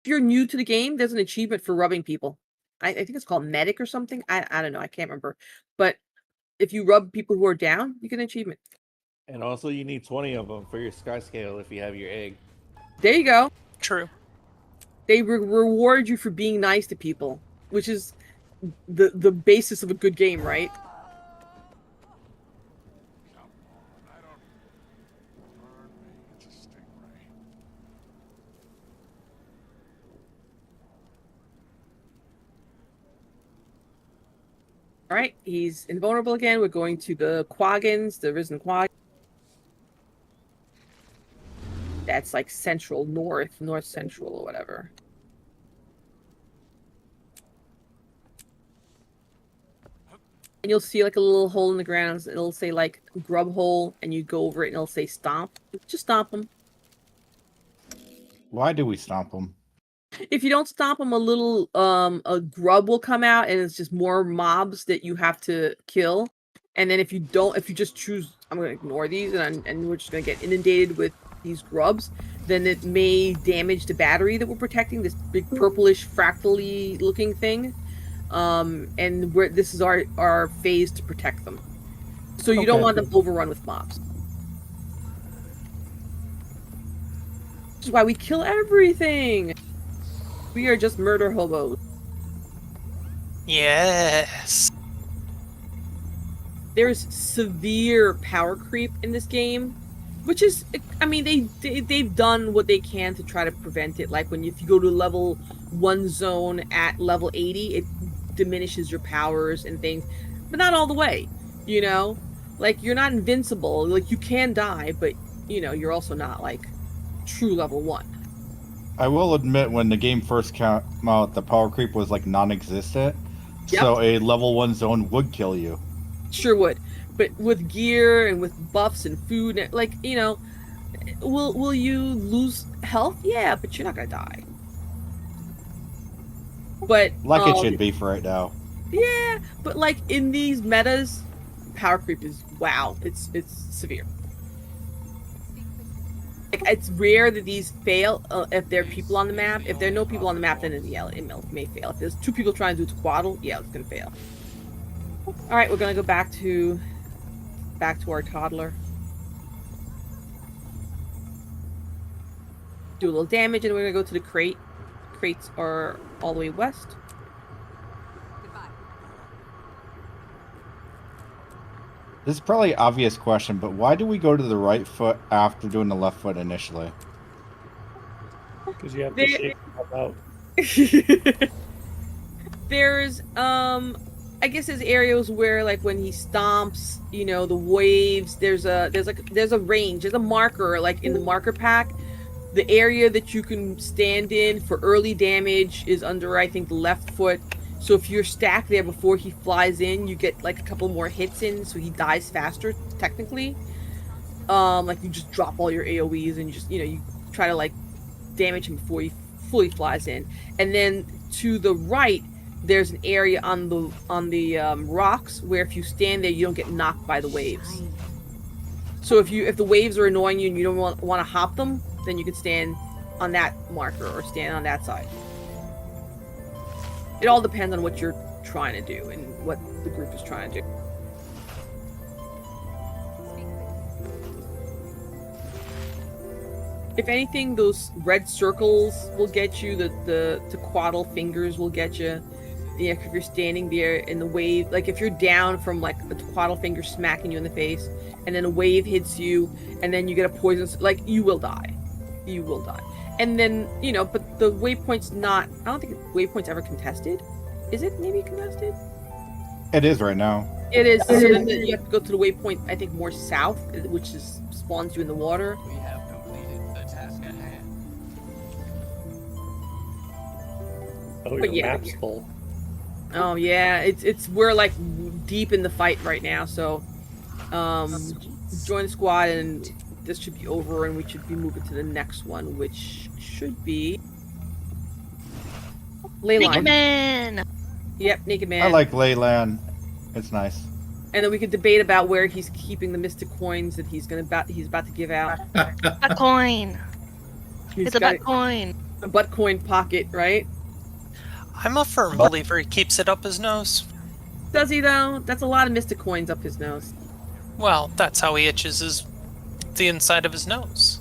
If you're new to the game, there's an achievement for rubbing people. I think it's called medic or something. I don't know. I can't remember. But if you rub people who are down, you get an achievement. And also, you need 20 of them for your sky scale if you have your egg. There you go. True. They reward you for being nice to people, which is the basis of a good game, right? All right, he's invulnerable again. We're going to the Quaggins, the Risen Quag. That's like central, north central, or whatever. And you'll see like a little hole in the ground. It'll say like grub hole, and you go over it, and it'll say stomp. Just stomp them. Why do we stomp them? If you don't stomp them, a grub will come out, and it's just more mobs that you have to kill. And then if you just choose, I'm going to ignore these, and we're just going to get inundated with these grubs, then it may damage the battery that we're protecting, this big purplish fractal-y looking thing. And this is our phase to protect them. So you don't want them overrun with mobs. Which is why we kill everything. We are just murder hobos. Yes. There's severe power creep in this game, which is, I mean, they've done what they can to try to prevent it. Like if you go to level 1 zone at level 80, it diminishes your powers and things, but not all the way, you know? Like, you're not invincible. Like, you can die, but, you know, you're also not, like, true level 1. I will admit, when the game first came out, the power creep was like non-existent. Yep. So a level 1 zone would kill you. Sure would. But with gear and with buffs and food, like, you know, will you lose health? Yeah, but you're not gonna die. But like it should be for right now. Yeah, but like in these metas, power creep is wow. It's severe. Like, it's rare that these fail if there are people on the map. If there are no people on the map, then it may fail. If there's 2 people trying to do twaddle, yeah, it's gonna fail. All right, we're gonna go back to our toddler. Do a little damage, and we're gonna go to the crate. Crates are all the way west. This is probably an obvious question, but why do we go to the right foot after doing the left foot initially? Because you have to shake them out. There's, I guess there's areas where, like, when he stomps, you know, the waves, there's a range, there's a marker, like, in the marker pack. The area that you can stand in for early damage is under, I think, the left foot. So if you're stacked there before he flies in, you get like a couple more hits in, so he dies faster, technically. Like you just drop all your AoEs and you try to like damage him before he fully flies in. And then to the right, there's an area on the rocks where if you stand there, you don't get knocked by the waves. So if the waves are annoying you and you don't want to hop them, then you can stand on that marker or stand on that side. It all depends on what you're trying to do and what the group is trying to do. If anything, those red circles will get you. The twaddle fingers will get you. Yeah, if you're standing there in the wave, like if you're down from like a twaddle finger smacking you in the face, and then a wave hits you, and then you get a poison, like you will die. You will die. And then, you know, but the waypoint's not... I don't think waypoint's ever contested. Is it maybe contested? It is right now. It is. So then you have to go to the waypoint, I think, more south, which spawns you in the water. We have completed the task at hand. Oh, But your map's full. Oh, yeah. We're, like, deep in the fight right now, so... join the squad, and this should be over, and we should be moving to the next one, which should be... Leyline. Naked Man! Yep, Naked Man. I like Leyland. It's nice. And then we could debate about where he's keeping the mystic coins that he's about to give out. A coin. It's a coin. The butt coin pocket, right? I'm a firm believer he keeps it up his nose. Does he though? That's a lot of mystic coins up his nose. Well, that's how he itches the inside of his nose.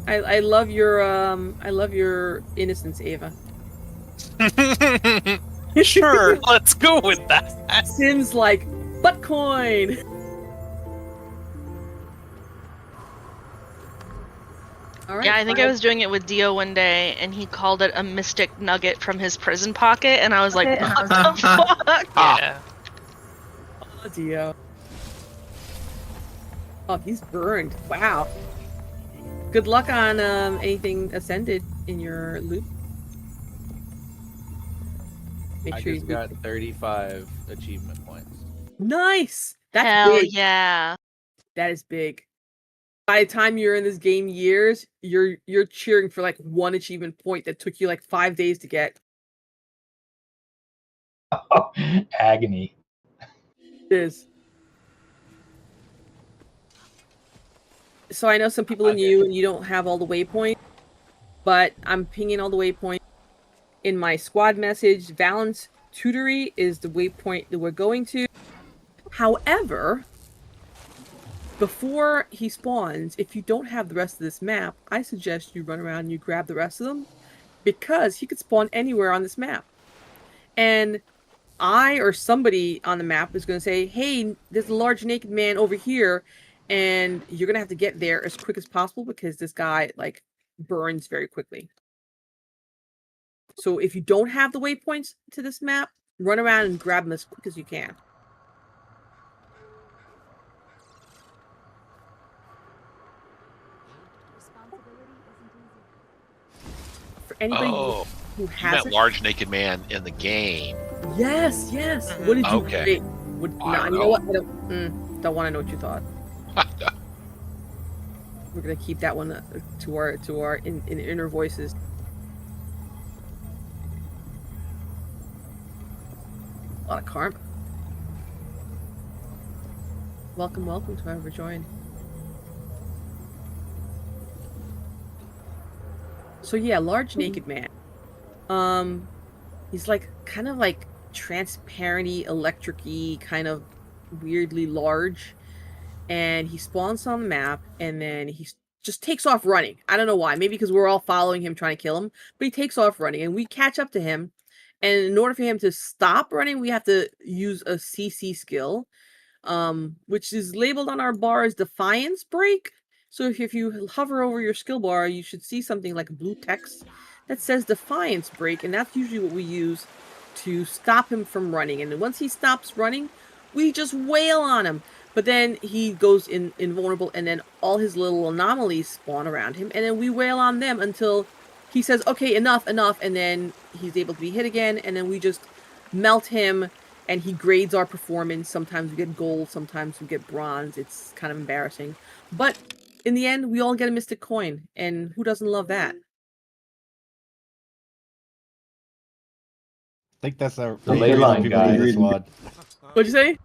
I love your innocence, Ava. Sure, let's go with that. Sin's like butt coin. All right. Yeah, I think I was doing it with Dio one day, and he called it a mystic nugget from his prison pocket, and I was like, what the fuck? Yeah. Oh, Dio. Oh, he's burned. Wow. Good luck on anything ascended in your loop. Make I sure just you got 35 achievement points. Nice. That's Hell big. yeah. That is big. By the time you're in this game years, you're cheering for like one achievement point that took you like 5 days to get. Agony. It is. So I know some people in you and you don't have all the waypoints, but I'm pinging all the waypoints in my squad message. Valence Tutory is the waypoint that we're going to. However, before he spawns, if you don't have the rest of this map, I suggest you run around and you grab the rest of them, because he could spawn anywhere on this map. And I or somebody on the map is going to say, hey, there's a large naked man over here, and you're going to have to get there as quick as possible because this guy, like, burns very quickly. So if you don't have the waypoints to this map, run around and grab them as quick as you can. For anybody who You has meant large naked man in the game. Yes, yes. What did you Okay. think? I don't you know know. what? I don't want to know what you thought. We're gonna keep that one to our in inner voices. A lot of karma. Welcome to whoever joined. So yeah, large naked man. He's like kind of like transparenty, electric-y, kind of weirdly large, and he spawns on the map, and then he just takes off running. I don't know why. Maybe because we're all following him, trying to kill him. But he takes off running, and we catch up to him. And in order for him to stop running, we have to use a CC skill, which is labeled on our bar as Defiance Break. So if you hover over your skill bar, you should see something like blue text that says Defiance Break, and that's usually what we use to stop him from running. And once he stops running, we just wail on him. But then he goes invulnerable, and then all his little anomalies spawn around him, and then we wail on them until he says, okay, enough, and then he's able to be hit again, and then we just melt him, and he grades our performance. Sometimes we get gold, sometimes we get bronze. It's kind of embarrassing. But in the end, we all get a mystic coin, and who doesn't love that? I think that's the ley reason line people guy. do this one. What'd you say?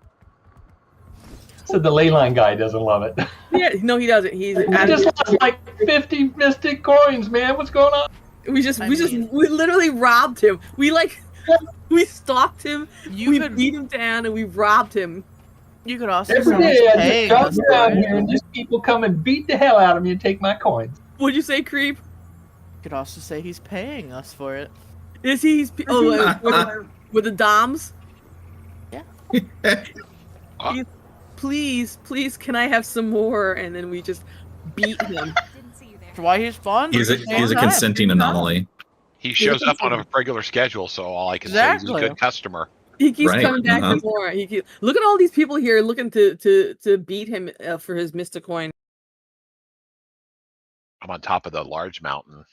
So the leyline guy doesn't love it. Yeah, no, he doesn't. He's We just lost like 50 mystic coins, man. What's going on? we literally robbed him. We stalked him. We beat him down, and we robbed him. You could also Every say day he's I just paying come us down for it. here and just people come and beat the hell out of me and take my coins. What'd you say, Creep? You could also say he's paying us for it. Is he? With the DOMs? Yeah. Please, can I have some more? And then we just beat him. That's why he spawned. He's at the same a time. consenting anomaly. He shows up on a regular schedule, so all I can say is he's a Exactly. good customer. He keeps Right, coming back for more. Look at all these people here looking to beat him for his Mystic Coin. I'm on top of the large mountain.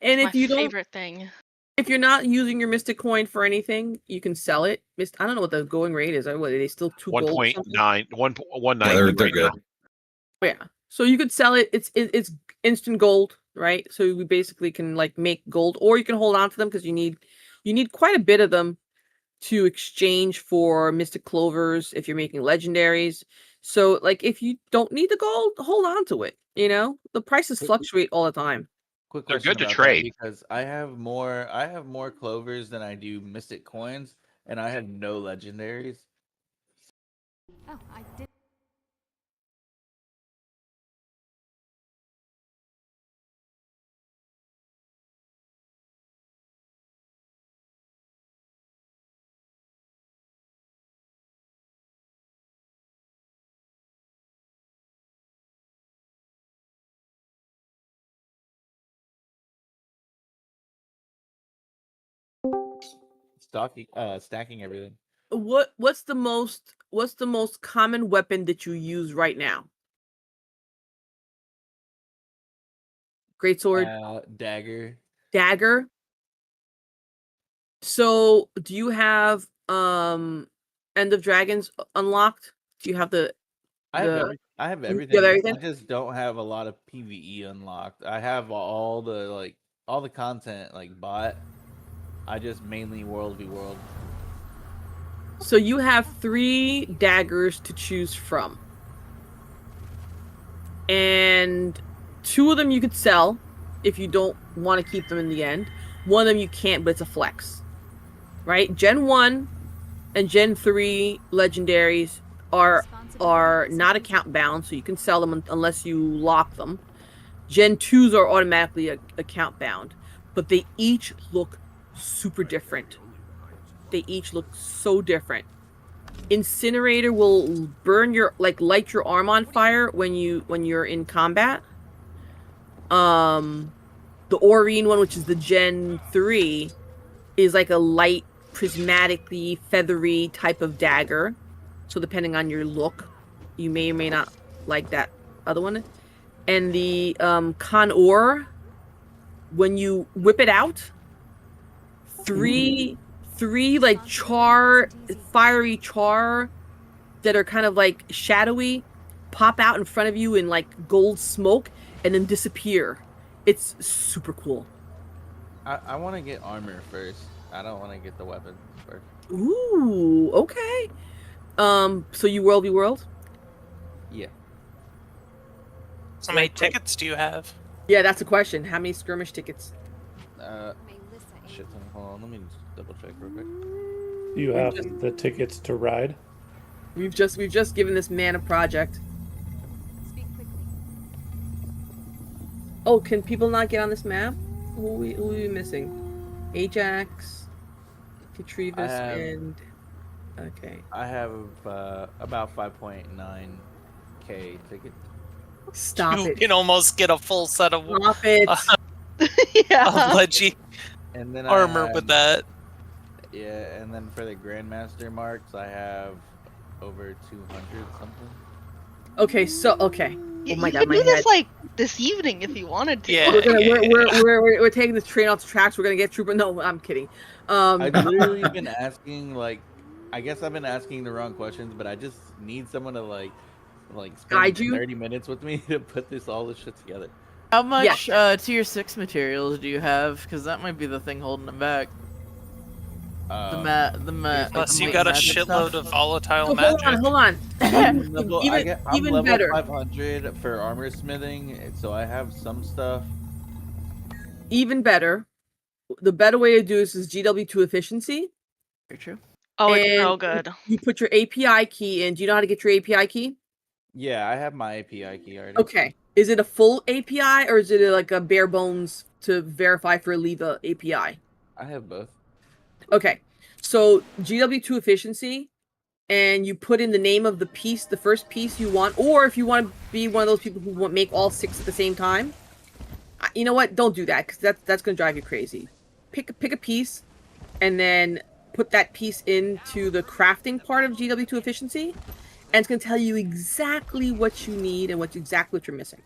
And My if you don't, favorite thing. if you're not using your Mystic Coin for anything, you can sell it. I don't know what the going rate is. What are they still 2 gold? or something? 1.9, 1.19 Yeah, they're right good. now. Yeah. So you could sell it. It's instant gold, right? So we basically can like make gold, or you can hold on to them because you need quite a bit of them to exchange for Mystic Clovers if you're making legendaries. So like if you don't need the gold, hold on to it. You know, the prices fluctuate all the time. Quick They're question good to about trade. that because I have more clovers than I do mystic coins, and I have no legendaries. Oh, I did. Stacking everything. What's the most common weapon that you use right now? Greatsword, Dagger. dagger. So, do you have End of Dragons unlocked? Do you have the I have the I have you everything. have everything? I just don't have a lot of PVE unlocked. I have all the content like bought. I just mainly world v world. So you have 3 daggers to choose from. And 2 of them you could sell if you don't want to keep them in the end. One of them you can't, but it's a flex. Right? Gen 1 and Gen 3 legendaries are not account bound, so you can sell them unless you lock them. Gen 2s are automatically account bound, but they each look super different. They each look so different. Incinerator will burn your light your arm on fire when you're in combat. The Aurine one, which is the Gen 3, is like a light prismatically feathery type of dagger. So depending on your look, you may or may not like that other one. And the Con-Or, when you whip it out, three like fiery char that are kind of like shadowy pop out in front of you in like gold smoke and then disappear. It's super cool. I want to get armor first. I don't want to get the weapon first. Ooh, okay. So you world v world? Yeah. How many tickets do you have? Yeah, that's a question. How many skirmish tickets? Shit. Hold on. Let me just double check real quick. You have the tickets to ride. We've just given this man a project. Speak quickly. Oh, can people not get on this map? Who are we missing? Ajax, Katrivas, and okay. I have about 5.9k tickets. Stop You it! can almost get a full set of Stop it! Yeah. Leggy And then armor with that. Yeah, and then for the Grandmaster marks, I have over 200 something. Okay, so okay. You, Oh my you god, could my do head. this like this evening if you wanted to. Yeah. We're taking this train off the tracks. We're gonna get Trooper. No, I'm kidding. I've literally been asking I guess I've been asking the wrong questions, but I just need someone to like Guide spend you? 30 minutes with me to put all this shit together. How much tier 6 materials do you have? Because that might be the thing holding them back. Plus, you got a shitload of volatile Oh, magic. hold on. I'm Even level better. 500 for armor smithing, so I have some stuff. Even better. The better way to do this is GW2 efficiency. Very true. Oh, it's And so good. You put your API key in. Do you know how to get your API key? Yeah, I have my API key already. Okay. Is it a full API or is it like a bare bones to verify for Leva API? I have both. Okay. So GW2 efficiency, and you put in the name of the piece, the first piece you want, or if you want to be one of those people who want make all 6 at the same time, you know what? Don't do that because that's gonna drive you crazy. Pick a piece, and then put that piece into the crafting part of GW2 efficiency, and it's gonna tell you exactly what you need and exactly what you're missing.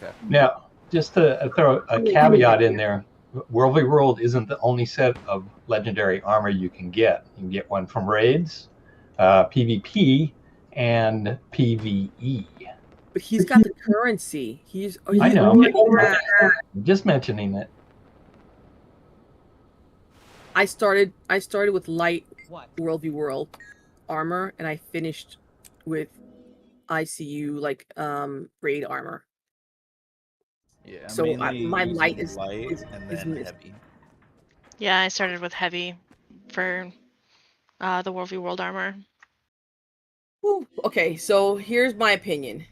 Okay. Now, just to throw a caveat in there, World v World isn't the only set of legendary armor you can get. You can get one from raids, PvP, and PvE. But he's got the currency. I know. Yeah. I'm just mentioning it. I started with light World v World armor, and I finished with ICU raid armor. Yeah, So mainly my using light is light and is then missed. heavy. Yeah, I started with heavy for the World v World armor. Whew. Okay, so here's my opinion.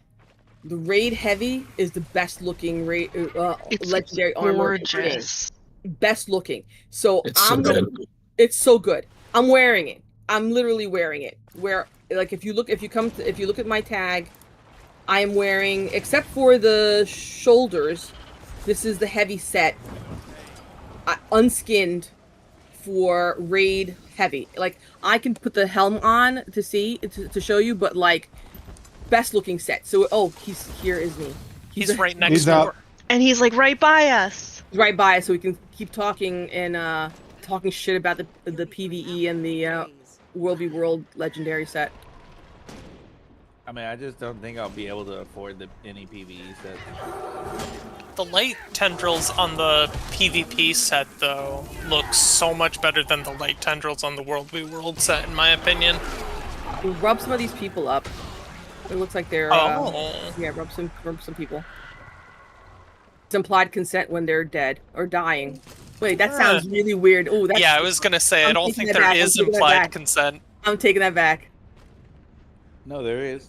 The raid heavy is the best looking It's legendary armor in the game. gorgeous. Best looking. So It's so I'm gonna. good. It's so good. I'm wearing it. I'm literally wearing it. Where like if you look at my tag, I am wearing, except for the shoulders, this is the heavy set, unskinned for raid heavy. Like I can put the helm on to see to show you, but like best looking set. So here is me. He's right next He's out. door. And he's like right by us. Right by, so we can keep talking and talking shit about the PVE and the World v World legendary set. I mean, I just don't think I'll be able to afford any PvE set. The light tendrils on the PvP set, though, look so much better than the light tendrils on the World v World set, in my opinion. Rub some of these people up. It looks like they're yeah, rub some people. It's implied consent when they're dead or dying. Wait, that sounds really weird. Oh, that's Yeah, I was gonna say, I don't think there back. is implied consent. I'm taking that back. No, there is.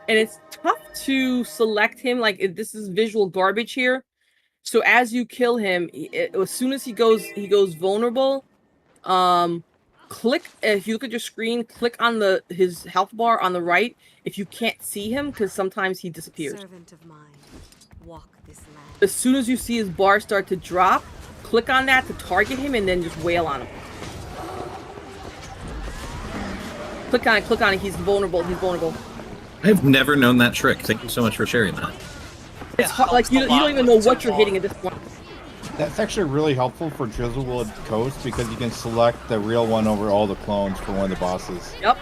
And it's tough to select him. Like this is visual garbage here. So as you kill him, as soon as he goes vulnerable, click, if you look at your screen, click on his health bar on the right if you can't see him, because sometimes he disappears. Servant of mine, walk this land. As soon as you see his bar start to drop, click on that to target him and then just wail on him. Click on it, he's vulnerable, I've never known that trick. Thank you so much for sharing that. It's hard, like you don't even know what you're hitting at this point. That's actually really helpful for Drizzlewood Coast because you can select the real one over all the clones for one of the bosses. Yep.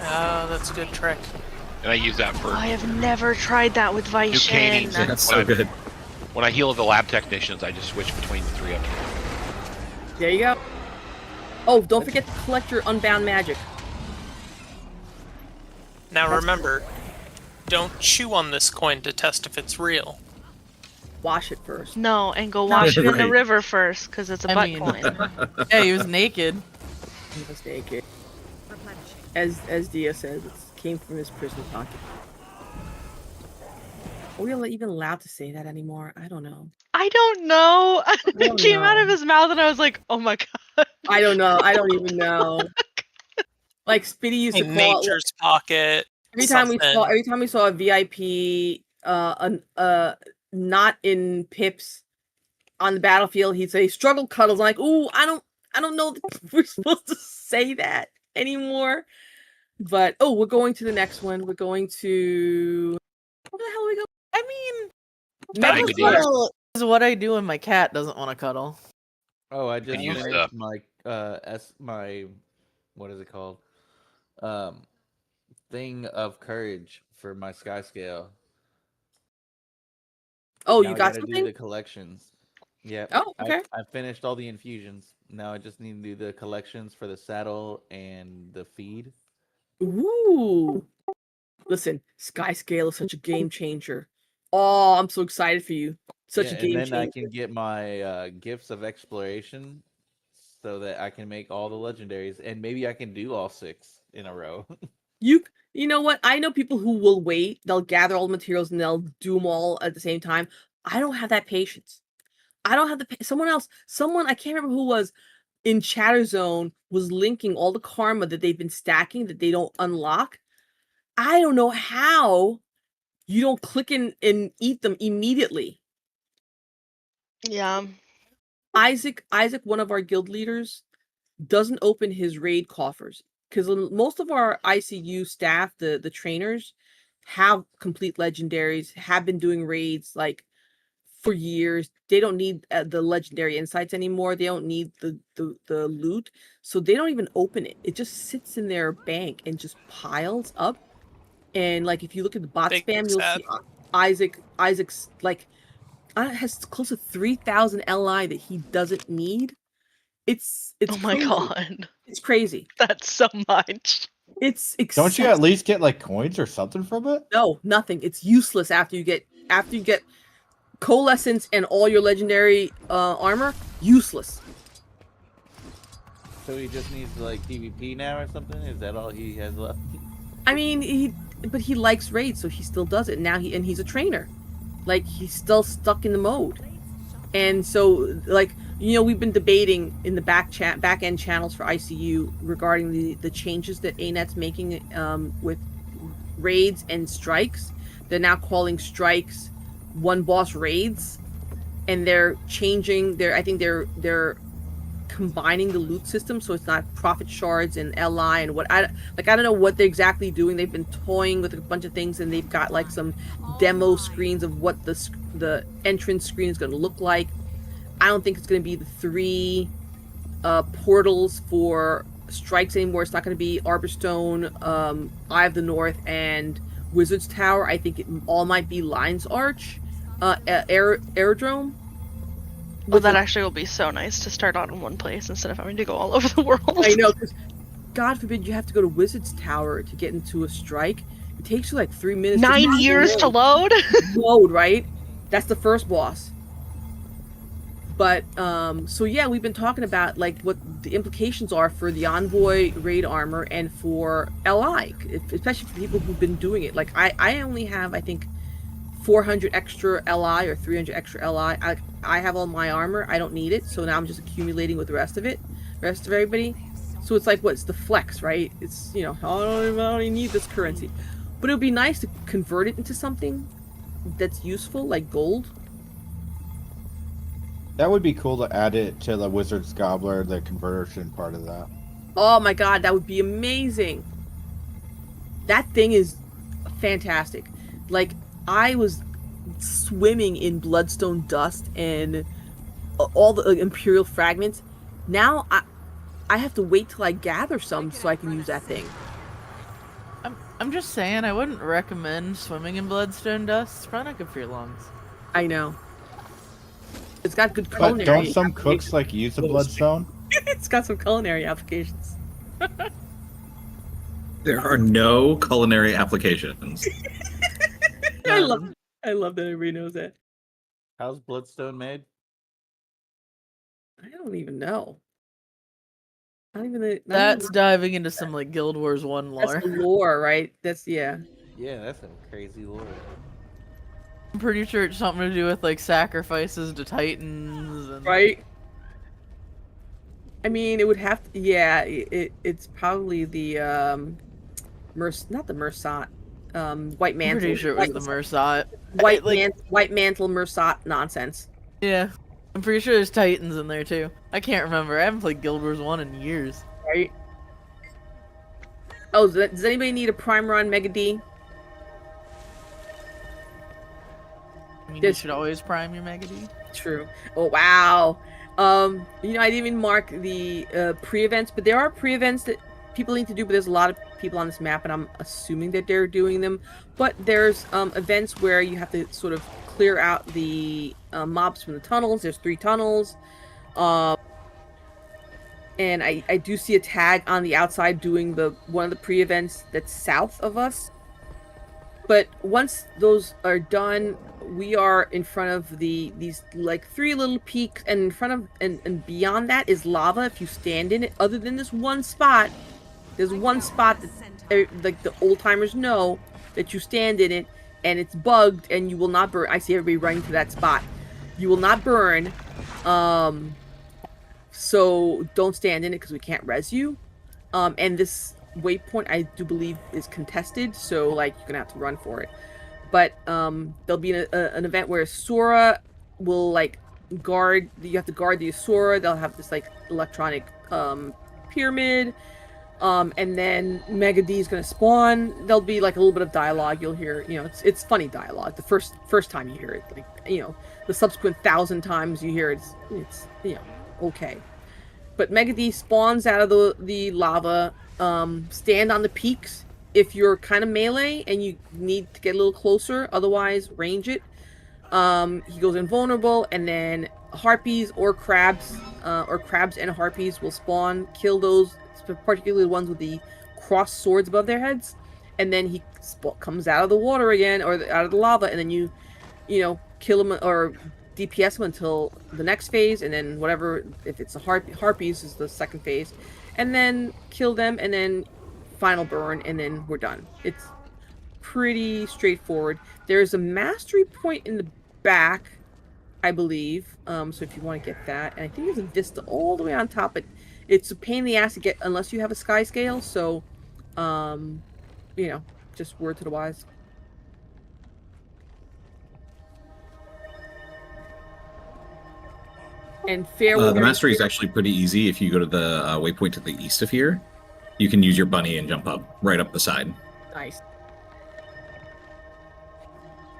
Oh, that's a good trick. And I use that for I have never tried that with new Vishen. canings. That's so good. When I heal the lab technicians, I just switch between the three of them. There you go. Oh, don't forget to collect your unbound magic. Now remember, don't chew on this coin to test if it's real. Wash it first. No, and go wash it in the Right. river first, because it's a I butt mean- coin. Yeah, he was naked. He was naked. Replenishing. As Dia says, it came from his prison pocket. Are we even allowed to say that anymore? I don't know. I don't know. It don't came out know. of his mouth, and I was like, "Oh my god!" I don't know. I don't even know. Like Spitty used to In call it, nature's pocket. every something. time we saw a VIP not in pips on the battlefield, he'd say struggle cuddles. I'm like, ooh, I don't know if we're supposed to say that anymore. But we're going to the next one. We're going to where the hell are we going? I mean, Dying Mega to do. cuddle is what I do when my cat doesn't want to cuddle. Oh, I just use finished my what is it called? Thing of courage for my sky scale. Oh, Now you I got gotta do something? the collections. Yep. Oh, okay. I finished all the infusions. Now I just need to do the collections for the saddle and the feed. Ooh. Listen, Sky Scale is such a game changer. Oh, I'm so excited for you. Such a game and then I changer. can get my gifts of exploration so that I can make all the legendaries and maybe I can do all 6 in a row. You know what? I know people who will wait. They'll gather all the materials and they'll do them all at the same time. I don't have that patience. I don't have someone I can't remember who was in Chatter Zone was linking all the karma that they've been stacking that they don't unlock. I don't know how you don't click and eat them immediately. Yeah. Isaac, one of our guild leaders, doesn't open his raid coffers because most of our ICU staff, the trainers, have complete legendaries, have been doing raids like for years. They don't need the legendary insights anymore. They don't need the loot, so they don't even open it. It just sits in their bank and just piles up. And like if you look at the bot Big spam, you'll sad. see Isaac's like has close to 3,000 LI that he doesn't need. It's Oh my crazy. god. It's crazy. That's so much. It's Don't you excessive. at least get like coins or something from it? No, nothing. It's useless after you get coalescence and all your legendary armor. Useless. So he just needs like PvP now or something? Is that all he has left? I mean, he likes raids, so he still does it. Now he's a trainer. Like, he's still stuck in the mode. And so, like, you know, we've been debating in the back end channels for ICU regarding the changes that ANET's making with raids and strikes. They're now calling strikes one boss raids, and they're changing I think they're combining the loot system, so it's not profit shards and LI and what I don't know what they're exactly doing. They've been toying with a bunch of things, and they've got like some demo screens of what the entrance screen is going to look like. I don't think it's going to be the 3 portals for strikes anymore. It's not going to be Arborstone, Eye of the North, and Wizard's Tower. I think it all might be Lion's Arch, Aerodrome. Well, that actually will be so nice to start out in one place instead of having to go all over the world. I know, because God forbid you have to go to Wizard's Tower to get into a strike. It takes you like 3 minutes. 9 years to load? Load, right? That's the first boss. But, so yeah, we've been talking about like what the implications are for the Envoy raid armor and for LI, especially for people who've been doing it. Like, I only have, I think, 400 extra LI or 300 extra LI. I have all my armor. I don't need it, so now I'm just accumulating with the rest of everybody. So it's like, what's the flex, right? It's, you know, I don't even need this currency. But it would be nice to convert it into something that's useful, like gold. That would be cool to add it to the Wizard's Gobbler, the conversion part of that. Oh my god, that would be amazing. That thing is fantastic. Like, I was swimming in bloodstone dust and all the imperial fragments. Now I have to wait till I gather some so I can use that thing. I'm just saying, I wouldn't recommend swimming in bloodstone dust. It's probably not good for your lungs. I know. It's got good But culinary. don't some cooks like use the bloodstone? It's got some culinary applications. There are no culinary applications. I love that everybody knows that. How's Bloodstone made? I don't even know. I don't even. That's diving into some like Guild Wars 1 lore. That's the lore, right? That's Yeah, that's a crazy lore. I'm pretty sure it's something to do with like sacrifices to titans and... Right. I mean, it would have to. Yeah, it's probably the not the Mersat, White Mantle. I'm pretty sure it was the Mersat. White Mantle Mersat nonsense. Yeah, I'm pretty sure there's titans in there too. I can't remember. I haven't played Guild Wars 1 in years. Right. Oh, does anybody need a primer on Mega D? I mean, you should always prime your Mega D. True. Oh wow. You know, I didn't even mark the pre-events, but there are pre-events that people need to do. But there's a lot of people on this map, and I'm assuming that they're doing them. But there's events where you have to sort of clear out the mobs from the tunnels. There's 3 tunnels. And I do see a tag on the outside doing one of the pre-events that's south of us. But once those are done, we are in front of these like 3 little peaks, and in front of and beyond that is lava if you stand in it. Other than this one spot, there's one spot that like the old timers know that you stand in it, and it's bugged, and you will not burn. I see everybody running to that spot. You will not burn. So don't stand in it because we can't res you. And this waypoint I do believe is contested, so like you're gonna have to run for it. But there'll be an event where Sora will like guard. You have to guard the Sora. They'll have this like electronic pyramid, and then Mega D is gonna spawn. There'll be like a little bit of dialogue. You'll hear, you know, it's funny dialogue. The first time you hear it, like, you know, the subsequent 1,000 times you hear it, it's you know, okay. But Mega D spawns out of the lava. Stand on the peaks if you're kind of melee and you need to get a little closer. Otherwise, range it. he goes invulnerable, and then harpies or crabs and harpies will spawn. Kill those, particularly the ones with the crossed swords above their heads, and then he comes out of the water again, or out of the lava, and then you kill him or DPS him until the next phase, and then whatever, if it's a harpies is the second phase, and then kill them, and then final burn, and then we're done. It's pretty straightforward. There's a mastery point in the back, I believe, so if you want to get that, and I think there's a vista all the way on top, but it's a pain in the ass to get unless you have a sky scale, so just word to the wise. And the mastery is actually pretty easy. If you go to the waypoint to the east of here, you can use your bunny and jump up right up the side. Nice.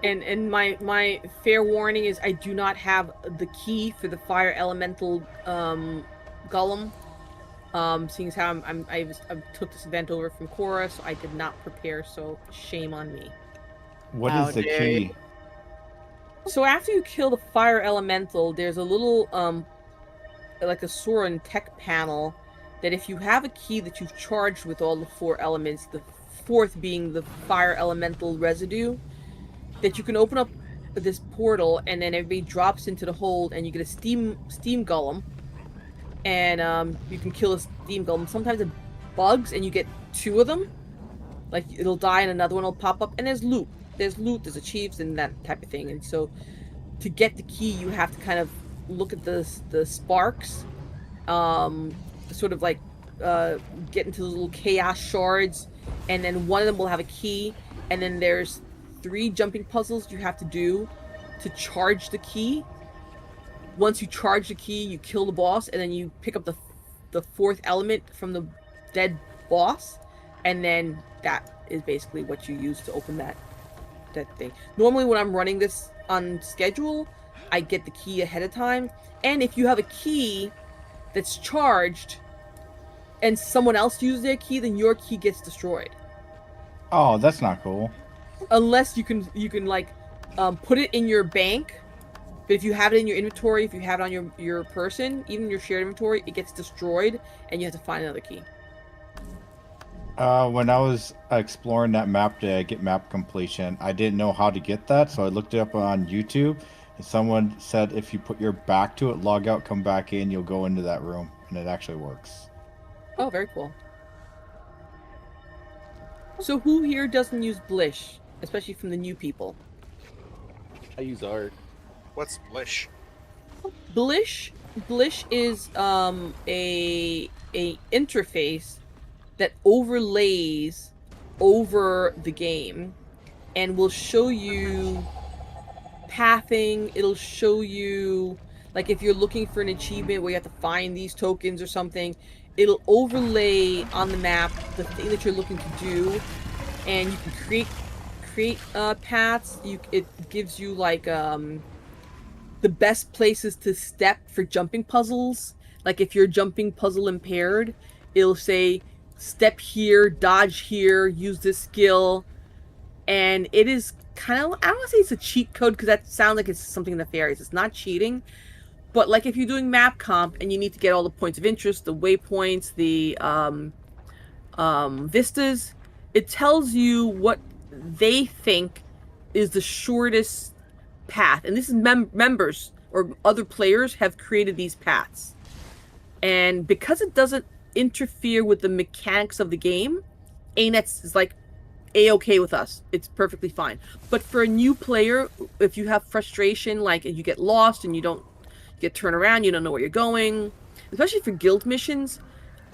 And my fair warning is I do not have the key for the fire elemental golem. Seeing as how I took this event over from Korra, so I did not prepare. So shame on me. What is the key? So after you kill the fire elemental, there's a little like a Soren tech panel that if you have a key that you've charged with all the 4 elements, the 4th being the fire elemental residue, that you can open up this portal, and then everybody drops into the hold, and you get a steam golem, and you can kill a steam golem. Sometimes it bugs, and you get 2 of them. Like, it'll die, and another one will pop up, and there's loot. There's loot, there's achieves, and that type of thing. And so, to get the key, you have to kind of look at the sparks, sort of like get into the little chaos shards, and then one of them will have a key, and then there's 3 jumping puzzles you have to do to charge the key. Once you charge the key, you kill the boss, and then you pick up the 4th element from the dead boss, and then that is basically what you use to open that thing. Normally when I'm running this on schedule, I get the key ahead of time, and if you have a key that's charged and someone else uses their key, then your key gets destroyed. Oh, that's not cool. Unless you can like put it in your bank, but if you have it in your inventory, if you have it on your person, even your shared inventory, it gets destroyed and you have to find another key. When I was exploring that map to get map completion, I didn't know how to get that, so I looked it up on YouTube, and someone said if you put your back to it, log out, come back in, you'll go into that room, and it actually works. Oh, very cool. So who here doesn't use Blish, especially from the new people? I use art. What's Blish? Blish is a interface that overlays over the game and will show you pathing. It'll show you, like, if you're looking for an achievement where you have to find these tokens or something, it'll overlay on the map the thing that you're looking to do, and you can create paths. It gives you like the best places to step for jumping puzzles. Like if you're jumping puzzle impaired, it'll say step here, dodge here, use this skill. And it is kind of, I don't want to say it's a cheat code because that sounds like it's something nefarious. It's not cheating. But like if you're doing map comp and you need to get all the points of interest, the waypoints, the vistas, it tells you what they think is the shortest path. And this is members or other players have created these paths. And because it doesn't interfere with the mechanics of the game, ANETS is like A-okay with us. It's perfectly fine. But for a new player, if you have frustration, like you get lost and you get turned around, you don't know where you're going, especially for guild missions,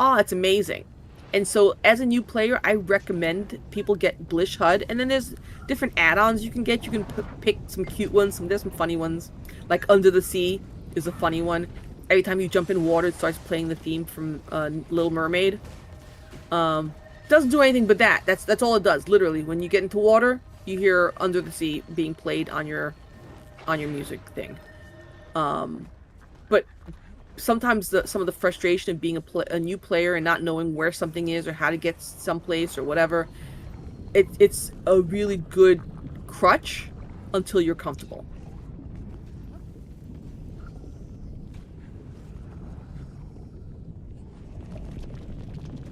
it's amazing. And so as a new player, I recommend people get Blish HUD, and then there's different add-ons you can get. You can pick some cute ones, there's some funny ones, like Under the Sea is a funny one. Every time you jump in water, it starts playing the theme from Little Mermaid. Doesn't do anything but that. That's all it does, literally. When you get into water, you hear Under the Sea being played on your music thing. But sometimes some of the frustration of being a new player and not knowing where something is or how to get someplace or whatever, it's a really good crutch until you're comfortable.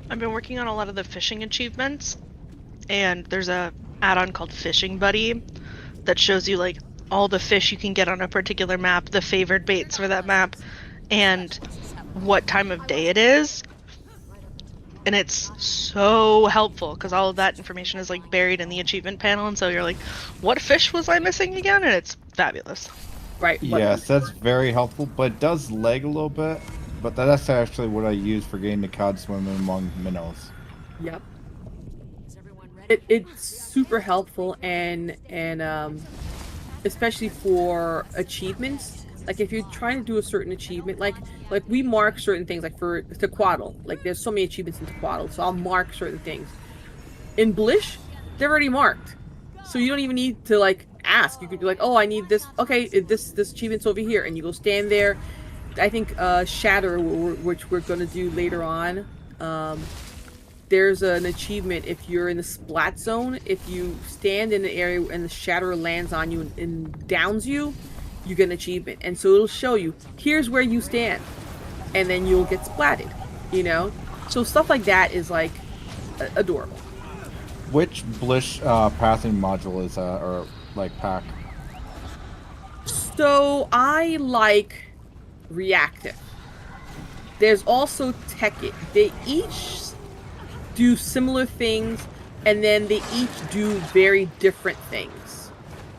I've been working on a lot of the fishing achievements, and there's a add-on called Fishing Buddy that shows you like all the fish you can get on a particular map, the favored baits for that map, and what time of day it is. And it's so helpful because all of that information is like buried in the achievement panel, and so you're like, what fish was I missing again? And it's fabulous. Right. Yes, that's very helpful, but it does lag a little bit. But that's actually what I use for getting the cod swimming among minnows. Yep. It's super helpful and especially for achievements. Like if you're trying to do a certain achievement, like we mark certain things, like for Tequatl, like there's so many achievements in Tequatl, so I'll mark certain things. In Blish, they're already marked, so you don't even need to like ask. You could be like, oh, I need this. Okay, this achievement's over here, and you go stand there. I think Shatter, which we're gonna do later on. There's an achievement if you're in the splat zone. If you stand in an area and the Shatterer lands on you and downs you, you get an achievement. And so it'll show you, here's where you stand. And then you'll get splatted, you know? So stuff like that is, like, adorable. Which Blish pathing module is that, or, like, pack? So I like Reactive. There's also Tekkit. They each do similar things, and then they each do very different things.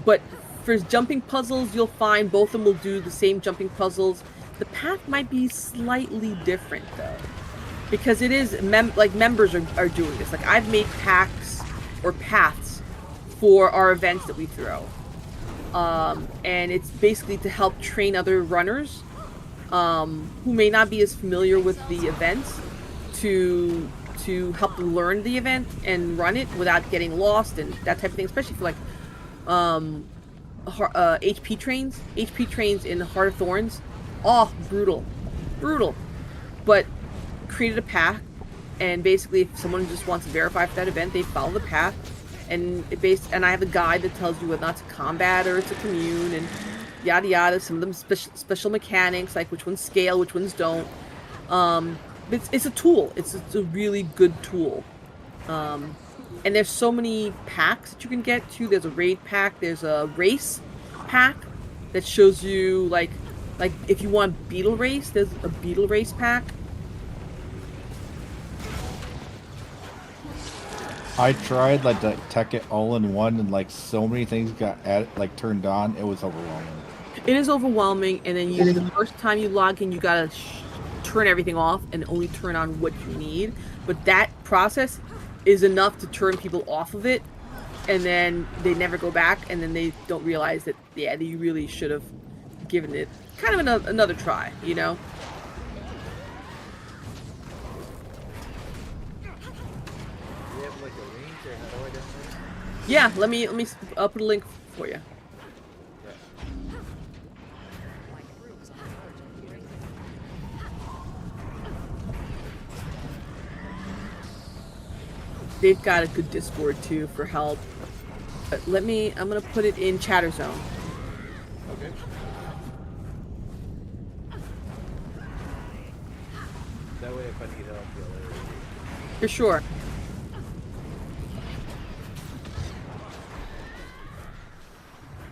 But for jumping puzzles, you'll find both of them will do the same jumping puzzles. The path might be slightly different though, because it is members are doing this. Like I've made packs or paths for our events that we throw, and it's basically to help train other runners who may not be as familiar with the events to help them learn the event and run it without getting lost and that type of thing, especially for like HP trains in Heart of Thorns. Oh, brutal, but created a path, and basically if someone just wants to verify for that event, they follow the path, and and I have a guide that tells you whether or not it's a combat or it's a commune and yada yada. Some of them special mechanics, like which ones scale, which ones don't. It's a tool. It's a really good tool. And there's so many packs that you can get too. There's a raid pack. There's a race pack that shows you like if you want beetle race, there's a beetle race pack. I tried like the Tekkit all-in-one, and like so many things got turned on. It was overwhelming. It is overwhelming, and then the first time you log in, you gotta turn everything off and only turn on what you need. But that process is enough to turn people off of it, and then they never go back, and then they don't realize that that you really should have given it kind of another try, you know. Yeah, let me put a link for you. They've got a good Discord too for help. But I'm gonna put it in Chatter Zone. Okay. That way if I need help, For sure.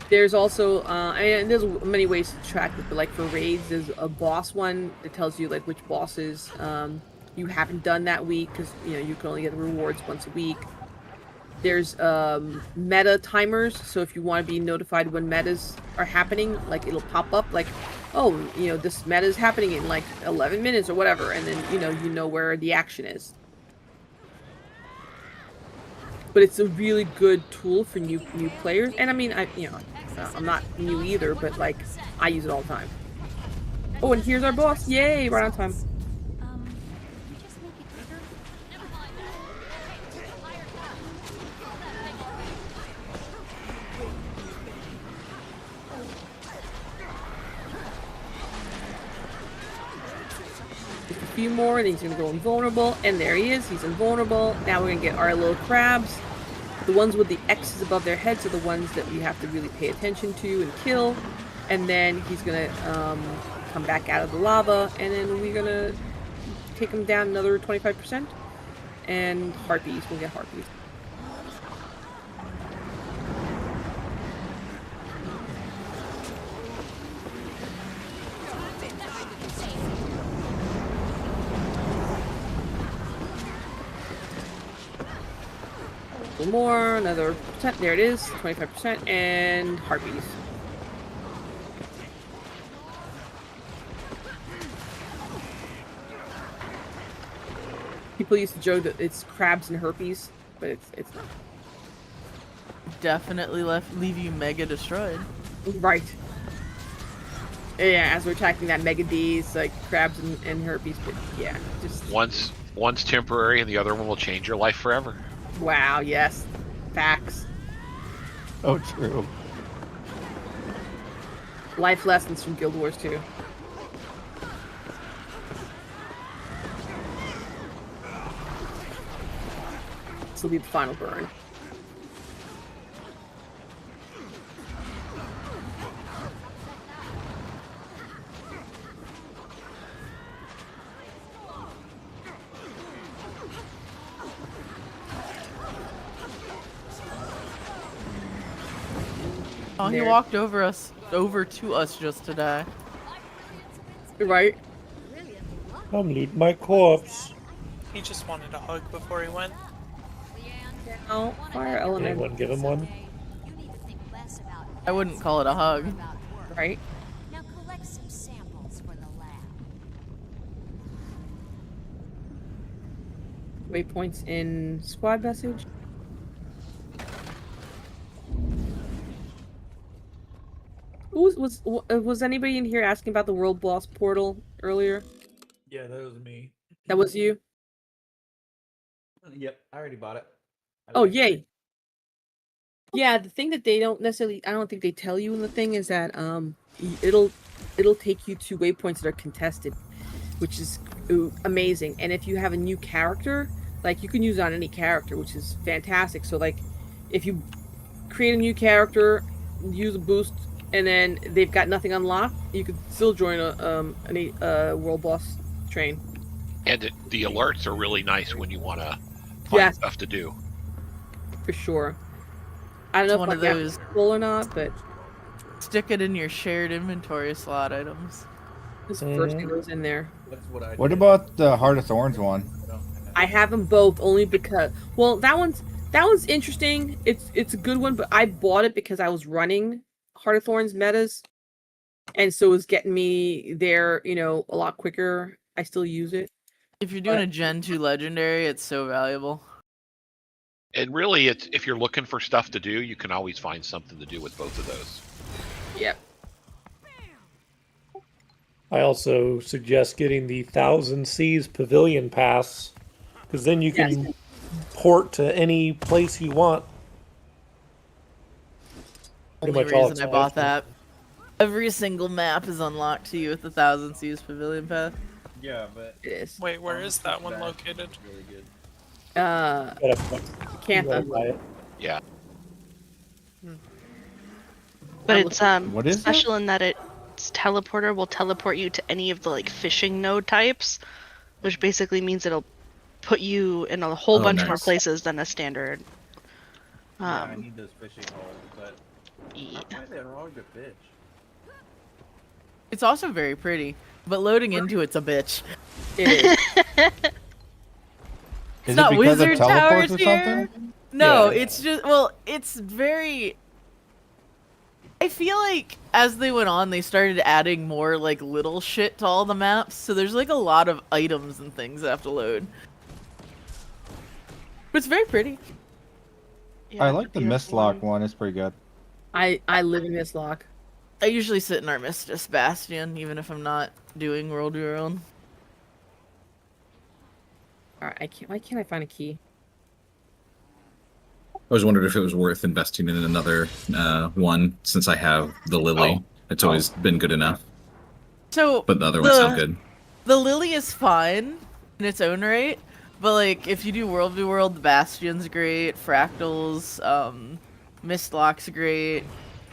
There's also, and there's many ways to track it, but like for raids, there's a boss one that tells you like which bosses you haven't done that week, because you can only get the rewards once a week. There's meta timers, so if you want to be notified when metas are happening, like it'll pop up like, oh, this meta is happening in like 11 minutes or whatever, and then you know where the action is. But it's a really good tool for new players, and I mean, I'm not new either, but like I use it all the time. Oh, and here's our boss! Yay, right on time. Just a few more, and he's gonna go invulnerable, and there he is. He's invulnerable. Now we're gonna get our little crabs. The ones with the X's above their heads are the ones that we have to really pay attention to and kill. And then he's gonna come back out of the lava, and then we're gonna take him down another 25%. and harpies. We'll get harpies. One more, another percent. There it is, 25%, and harpies. People used to joke that it's crabs and herpes, but it's not. Definitely leave you mega destroyed. Right. Yeah, as we're attacking that mega D's, like crabs and herpes, but yeah, just One's temporary and the other one will change your life forever. wow, yes. Facts. Oh, true. Life lessons from Guild Wars 2. This will be the final burn. Oh, he There. walked over to us just to die. Right? Come loot my corpse. He just wanted a hug before he went. Oh, fire element. Anyone give him one? I wouldn't call it a hug. Right? Now collect some samples for the lab. Waypoints in squad message. Was anybody in here asking about the world boss portal earlier? Yeah, that was me. That was you? Yep, I already bought it. Oh, yay. Yeah, the thing that they don't necessarily, I don't think they tell you in the thing is that it'll take you to waypoints that are contested, which is amazing. And if you have a new character, like you can use it on any character, which is fantastic. So like if you create a new character, use a boost, and then they've got nothing unlocked, you could still join a world boss train. And the alerts are really nice when you want to find stuff to do. For sure. I don't know One if of like those cool or not, but stick it in your shared inventory slot items. this first thing goes in there. That's what I What did. about the Heart of Thorns one? I have them both only because, well, that one's interesting. It's a good one, but I bought it because I was running Heart of Thorns metas, and so it was getting me there, a lot quicker. I still use it. If you're doing a Gen 2 legendary, it's so valuable. And really, it's if you're looking for stuff to do, you can always find something to do with both of those. Yep. I also suggest getting the Thousand Seas Pavilion Pass, because then you can port to any place you want. Only reason I bought that. Every single map is unlocked to you with the Thousand Seas Pavilion Pass. Yeah, but it is. Wait, where is that one located? Really good. Cantha. Yeah. But it's What is special in that its teleporter will teleport you to any of the like fishing node types, which basically means it'll put you in a whole bunch more nice. places than a standard. Yeah, I need those fishing holes, but Yeah. I find they're all good fish. It's also very pretty, but loading into it's a bitch. It is. It's Is not it because wizard of teleports towers or here. something? No, Yeah. it's just it's very. I feel like as they went on, they started adding more like little shit to all the maps, so there's like a lot of items and things that have to load. But it's very pretty. I like the Mistlock one. It's pretty good. I live in this lock. I usually sit in Armistice Bastion, even if I'm not doing World War Own. Alright, why can't I find a key? I was wondering if it was worth investing in another one since I have the Lily. It's always been good enough. So, But the other ones sound good. The Lily is fine in its own right, but like if you do World v World, the Bastion's great, Fractals, Mistlock's great.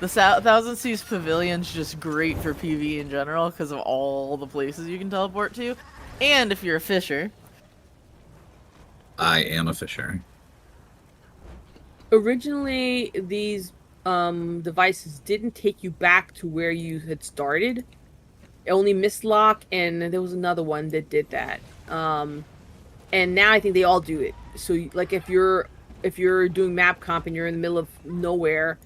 The Thousand Seas Pavilion's just great for PvE in general because of all the places you can teleport to. And if you're a fisher, I am a fisher. Originally, these devices didn't take you back to where you had started. Only Mistlock and there was another one that did that. And now I think they all do it. So like if you're doing map comp and you're in the middle of nowhere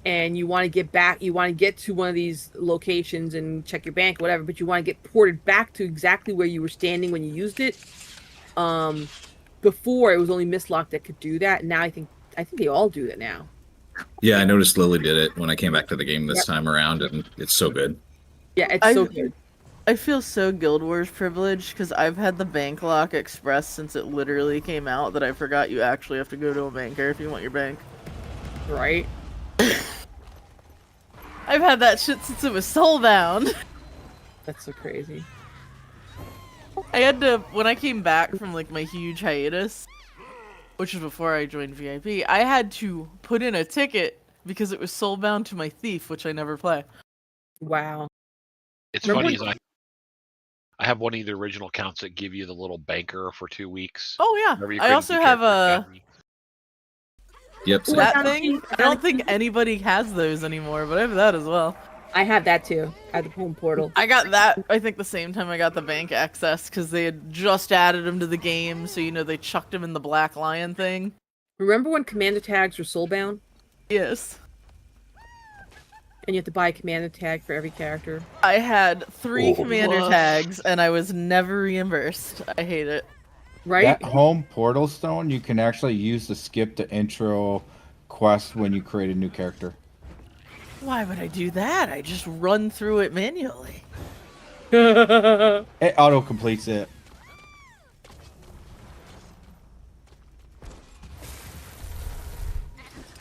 and you want to get back, you want to get to one of these locations and check your bank, whatever, but you want to get ported back to exactly where you were standing when you used it. Before it was only Mistlock that could do that. Now I think they all do that now. Yeah, I noticed Lily did it when I came back to the game this Yep. time around, and it's so good. Yeah, it's so good. I feel so Guild Wars privileged because I've had the bank lock express since it literally came out that I forgot you actually have to go to a banker if you want your bank. Right? I've had that shit since it was soulbound. That's so crazy. I had to, when I came back from like my huge hiatus, which was before I joined VIP, I had to put in a ticket because it was soulbound to my thief, which I never play. Wow. It's funny is I have one of the original accounts that give you the little banker for 2 weeks. Oh yeah, I also have a Yep. that thing. I don't think anybody has those anymore, but I have that as well. I have that too. I have the home portal. I got that, I think, the same time I got the bank access, because they had just added them to the game, so, you know, they chucked them in the Black Lion thing. Remember when commander tags were soulbound? Yes. And you have to buy a commander tag for every character? I had 3 commander tags, and I was never reimbursed. I hate it. Right? That home portal stone, you can actually use to skip the intro quest when you create a new character. Why would I do that? I just run through it manually. It auto completes it.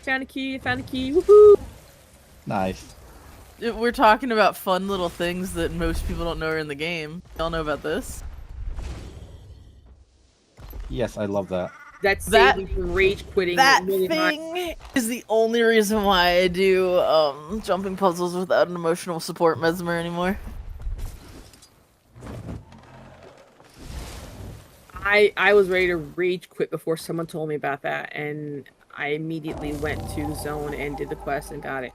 Found a key, woohoo! Nice. We're talking about fun little things that most people don't know are in the game. Y'all know about this? Yes, I love that. That saved me from rage quitting. That really thing is the only reason why I do jumping puzzles without an emotional support mesmer anymore. I was ready to rage quit before someone told me about that, and I immediately went to the zone and did the quest and got it.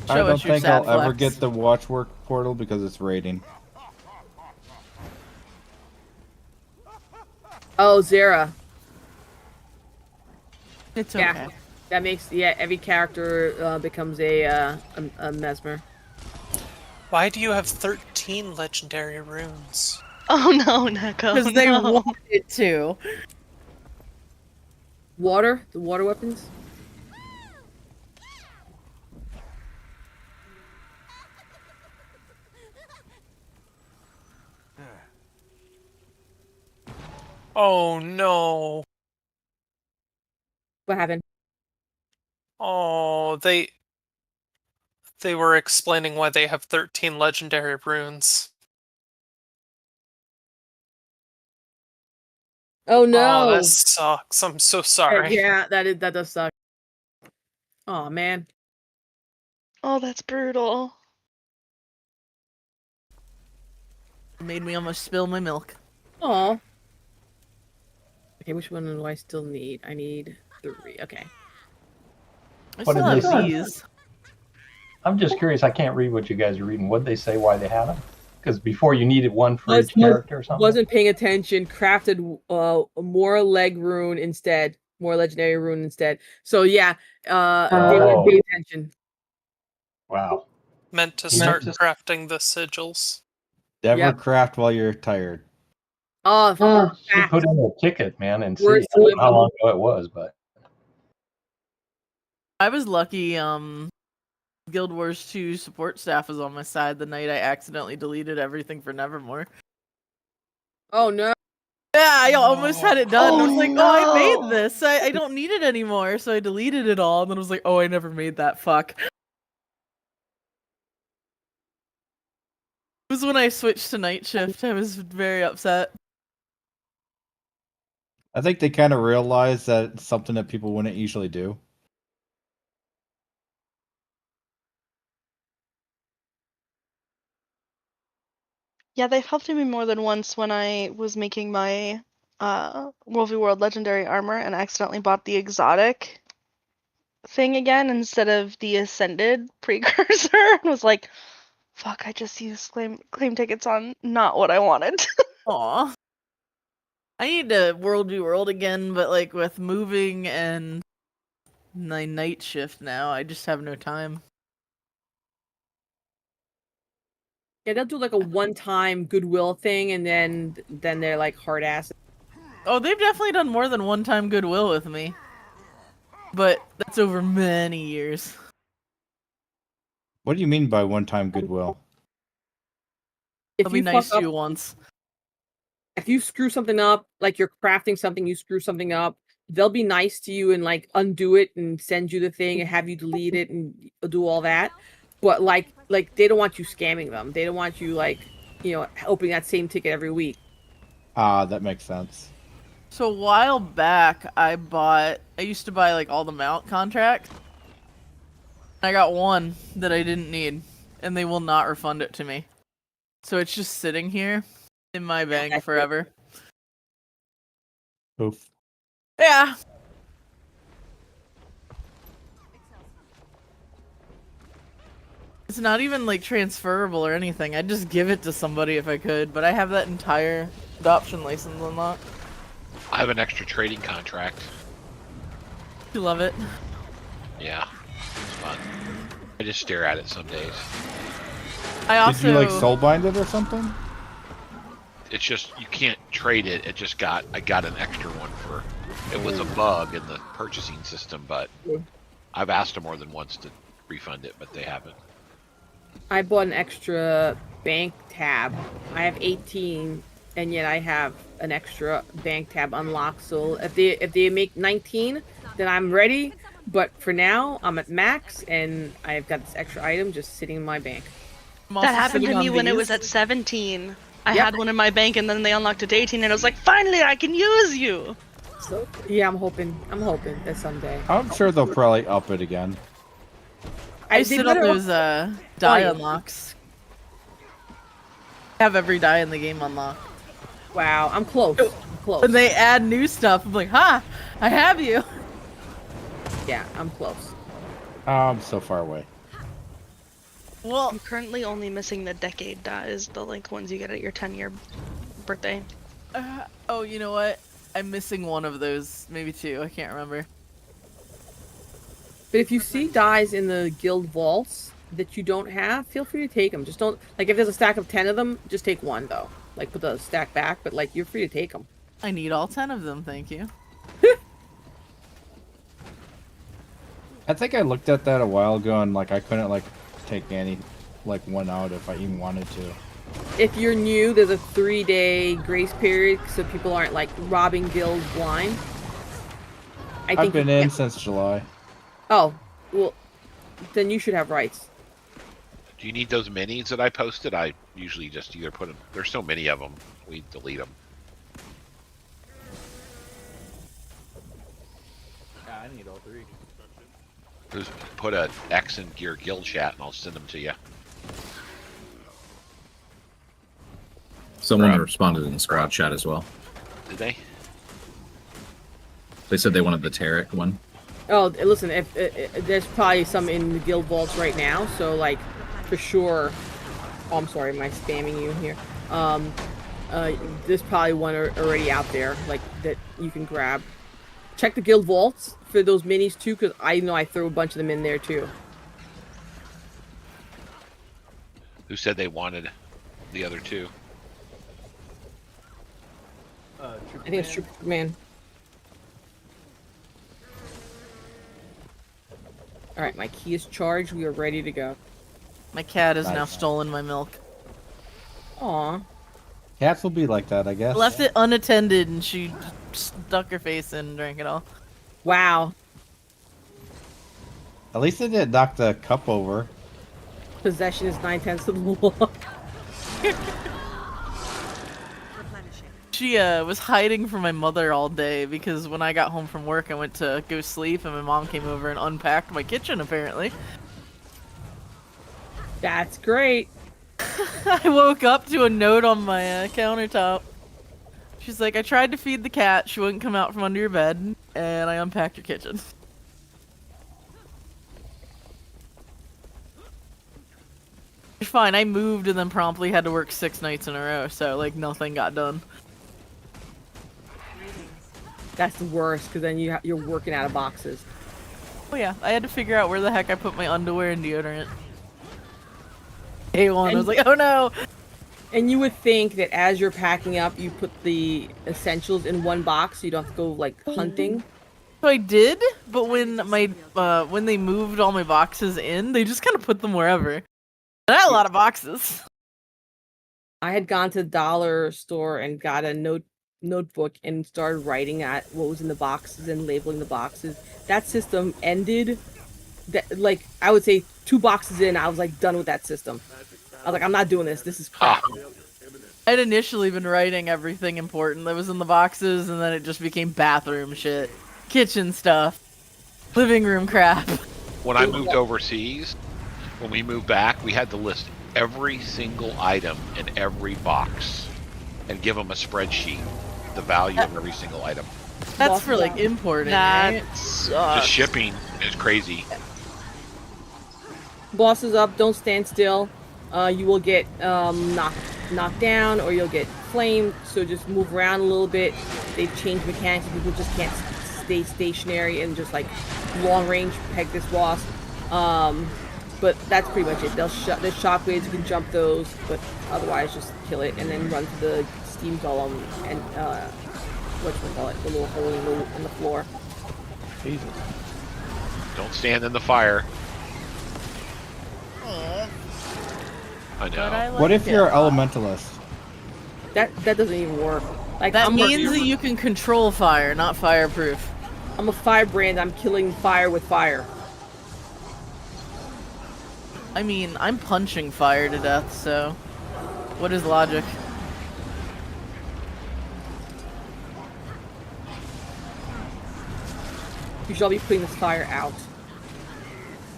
I don't think I'll ever get the Watchwork portal because it's raiding. Oh, Zera. It's okay. Yeah, that makes every character becomes a mesmer. Why do you have 13 legendary runes? Oh no, Neko. Because they wanted to. The water weapons? Oh no. What happened? Oh, they were explaining why they have 13 legendary runes. Oh no! Oh, that sucks. I'm so sorry. Yeah, that does suck. Oh man. Oh, that's brutal. It made me almost spill my milk. Oh. Okay, which one do I still need? I need 3. Okay. I What still did have they say? these. I'm just curious. I can't read what you guys are reading. What did they say why they have them? Because before you needed one for each character or something? Wasn't paying attention, crafted more leg rune instead. More legendary rune instead. So yeah, they didn't pay attention. Wow. Meant to start crafting the sigils. Never craft while you're tired. Oh, should put in a ticket, man, and see Words to how long ago it was, but I was lucky, Guild Wars 2 support staff was on my side the night I accidentally deleted everything for Nevermore. Oh no. Yeah, I almost had it done. Oh, I was like, no. oh, I made this. I don't need it anymore. So I deleted it all. And then I was like, oh, I never made that. Fuck. It was when I switched to night shift. I was very upset. I think they kind of realized that it's something that people wouldn't usually do. Yeah, they've helped me more than once when I was making my World v World Legendary Armor and accidentally bought the exotic thing again instead of the Ascended precursor and was like, fuck, I just used claim tickets on not what I wanted. Aw. I need to World v World again, but like with moving and my night shift now, I just have no time. Yeah, they'll do like a one-time goodwill thing, and then they're like hard ass. Oh, they've definitely done more than one time goodwill with me. But that's over many years. What do you mean by one-time goodwill? If They'll be you nice fuck to you up, once. if you screw something up, like you're crafting something, you screw something up, they'll be nice to you and like undo it and send you the thing and have you delete it and do all that. But like they don't want you scamming them. They don't want you like, opening that same ticket every week. Ah, that makes sense. So a while back, I used to buy like all the mount contracts. I got one that I didn't need, and they will not refund it to me. So it's just sitting here in my bank forever. Oof. Yeah. It's not even like transferable or anything. I'd just give it to somebody if I could, but I have that entire adoption license unlocked. I have an extra trading contract. You love it. Yeah, it's fun. I just stare at it some days. I also Did you like soulbind it or something? It's just you can't trade it. I got an extra one for. It was a bug in the purchasing system, but I've asked them more than once to refund it, but they haven't. I bought an extra bank tab. I have 18, and yet I have an extra bank tab unlocked. So if they make 19, then I'm ready. But for now, I'm at max, and I've got this extra item just sitting in my bank. That happened to me when it was at 17. I had one in my bank, and then they unlocked it to 18, and I was like, finally, I can use you! So yeah, I'm hoping that someday. I'm sure they'll probably up it again. I still don't lose die unlocks. I have every die in the game unlocked. Wow, I'm close. I'm close. When they add new stuff, I'm like, ha! I have you! Yeah, I'm close. I'm so far away. Well, I'm currently only missing the decade dies, the like ones you get at your 10-year birthday. Oh, you know what? I'm missing one of those, maybe two. I can't remember. But if you see dies in the guild vaults that you don't have, feel free to take them. Just don't like if there's a stack of 10 of them, just take one though. Like put the stack back, but like you're free to take them. I need all 10 of them, thank you. I think I looked at that a while ago and like I couldn't like take any like one out if I even wanted to. If you're new, there's a 3-day grace period so people aren't like robbing guilds blind. I've been in since July. Oh, well, then you should have rights. Do you need those minis that I posted? I usually just either put them. There's so many of them, we delete them. Yeah, I need all three. Just put an X in your guild chat, and I'll send them to you. Someone responded in the squad chat as well. Did they? They said they wanted the Tarek one. Oh, listen, if there's probably some in the guild vaults right now, so like for sure. Oh, I'm sorry, am I spamming you here? There's probably one already out there like that you can grab. Check the guild vaults for those minis too, because I know I throw a bunch of them in there too. Who said they wanted the other two? I think it's Trooper Man. Alright, my key is charged. We are ready to go. My cat has now Nice. stolen my milk. Aw. Cats will be like that, I guess. Left it unattended and she stuck her face in and drank it all. Wow. At least they didn't knock the cup over. Possession is 9/10 of the law. She was hiding from my mother all day because when I got home from work I went to go sleep and my mom came over and unpacked my kitchen apparently. That's great. I woke up to a note on my countertop. She's like, I tried to feed the cat. She wouldn't come out from under your bed, and I unpacked your kitchen. It's fine. I moved and then promptly had to work 6 nights in a row, so like nothing got done. That's the worst, because then you're working out of boxes. Oh yeah, I had to figure out where the heck I put my underwear and deodorant. Day one, I was like, oh no! And you would think that as you're packing up, you put the essentials in one box, so you don't have to go like hunting. So I did, but when when they moved all my boxes in, they just kind of put them wherever. And I had a lot of boxes. I had gone to the dollar store and got a notebook and started writing at what was in the boxes and labeling the boxes. That system ended. That, like, I would say 2 boxes in, I was like done with that system. I was like, I'm not doing this. This is crap. I'd initially been writing everything important that was in the boxes, and then it just became bathroom shit, kitchen stuff, living room crap. When I moved overseas, when we moved back, we had to list every single item in every box and give them a spreadsheet, the value of every single item. That's for like importing, right? The shipping is crazy. Bosses up, don't stand still. You will get knocked down, or you'll get flamed, so just move around a little bit. They've changed mechanics, people just can't stay stationary and just like long range peg this boss. But that's pretty much it. There's shockwaves, you can jump those, but otherwise just kill it and then run to the steam golem and whatchamacallit, the little hole in the floor. Jesus. Don't stand in the fire. I know. What if you're an elementalist? That doesn't even work. Like, That means that you can control fire, not fireproof. I'm a firebrand. I'm killing fire with fire. I mean, I'm punching fire to death, so what is logic? You shall be putting this fire out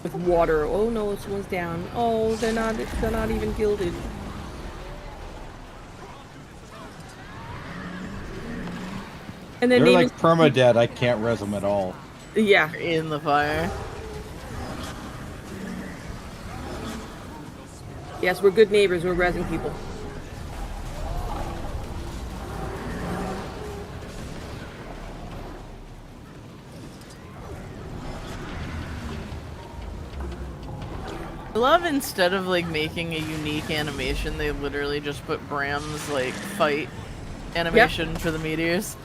with water. Oh no, this one's down. Oh, they're not even gilded. And then They're like perma-dead. I can't res them at all. Yeah, in the fire. Yes, we're good neighbors. We're rezzing people. I love instead of like making a unique animation, they literally just put Bram's like fight animation for the meteors.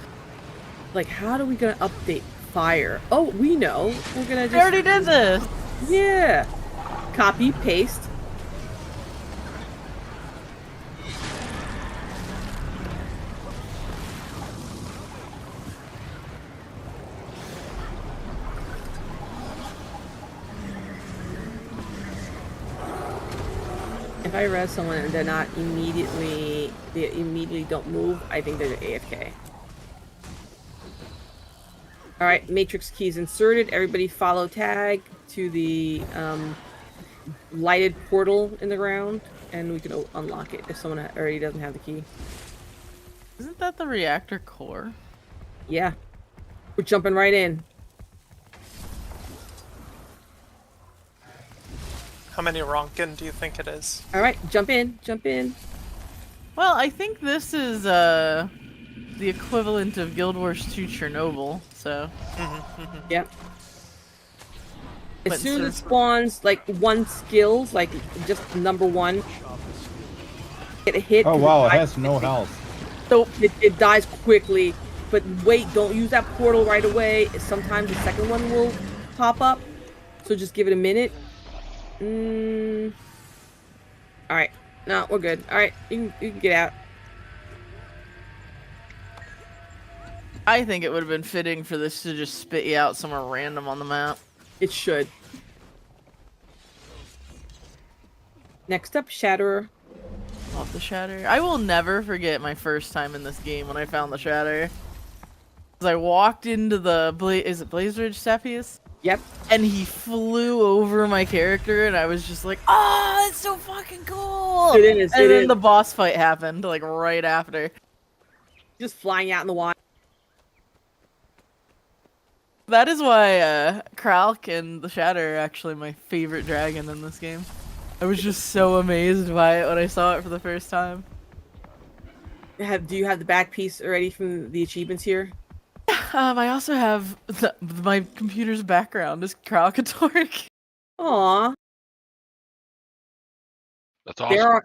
Like, how are we gonna update fire? Oh, we know. We're gonna just... I already did this! Yeah. Copy, paste. If I res someone and they're not immediately, they immediately don't move, I think they're AFK. Alright, matrix keys inserted. Everybody follow tag to the lighted portal in the ground, and we can unlock it if someone already doesn't have the key. Isn't that the reactor core? Yeah. We're jumping right in. How many Ronkin do you think it is? Alright, jump in, jump in. Well, I think this is the equivalent of Guild Wars 2 Chernobyl, so... Yep. As soon as it spawns, like, one skills, like, just number 1, get a hit. Oh wow, it has no health. So it dies quickly, but wait, don't use that portal right away. Sometimes the second one will pop up, so just give it a minute. Alright, no, we're good. Alright, you can get out. I think it would have been fitting for this to just spit you out somewhere random on the map. It should. Next up, Shatterer. Off the Shatter. I will never forget my first time in this game when I found the Shatter. As I walked into the is it Blaze Ridge Cepheus? Yep. And he flew over my character, and I was just like, "Oh, that's so fucking cool!" It is. And then the boss fight happened, like right after. just flying out in the wild. That is why Kralk and the Shatter are actually my favorite dragon in this game. I was just so amazed by it when I saw it for the first time. Do you have the back piece already from the achievements here? I also have my computer's background is Kralkatork. Aw. That's awesome.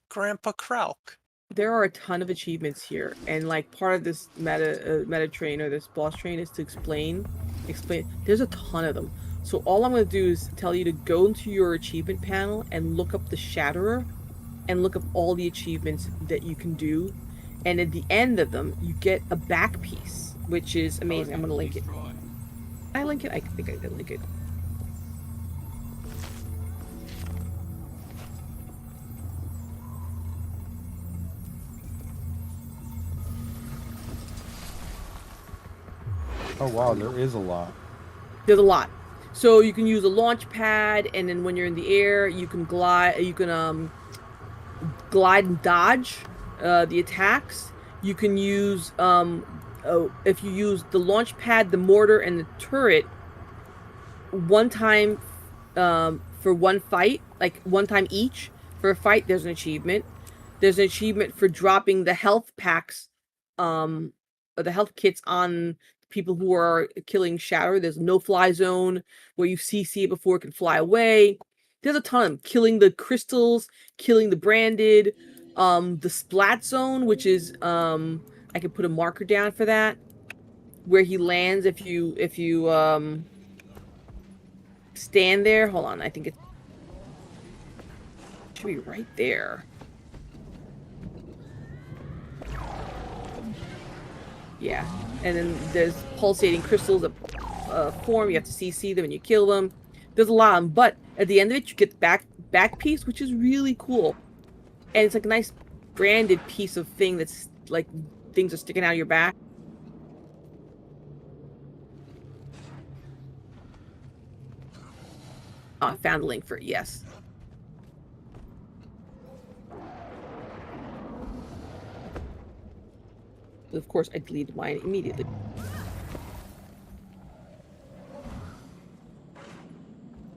Grandpa Kralk. There are a ton of achievements here, and like part of this meta train or this boss train is to explain. There's a ton of them. So all I'm going to do is tell you to go into your achievement panel and look up the Shatterer, and look up all the achievements that you can do. And at the end of them, you get a back piece, which is amazing. I'm going to link it. I link it? I think I did link it. Oh wow, there is a lot. There's a lot. So you can use a launch pad, and then when you're in the air, you can glide. You can glide and dodge the attacks. You can use if you use the launch pad, the mortar, and the turret one time for one fight, like one time each for a fight. There's an achievement. There's an achievement for dropping the health packs, or the health kits on people who are killing Shatter. There's no fly zone where you CC it before it can fly away. There's a ton of them. Killing the crystals, killing the branded, the splat zone, which is I could put a marker down for that, where he lands if you stand there. Hold on, I think it should be right there. Yeah, and then there's pulsating crystals that form. You have to CC them and you kill them. There's a lot of them, but at the end of it, you get the back piece, which is really cool. And it's like a nice branded piece of thing that's like things are sticking out of your back. Oh, I found a link for it, yes. Of course, I deleted mine immediately.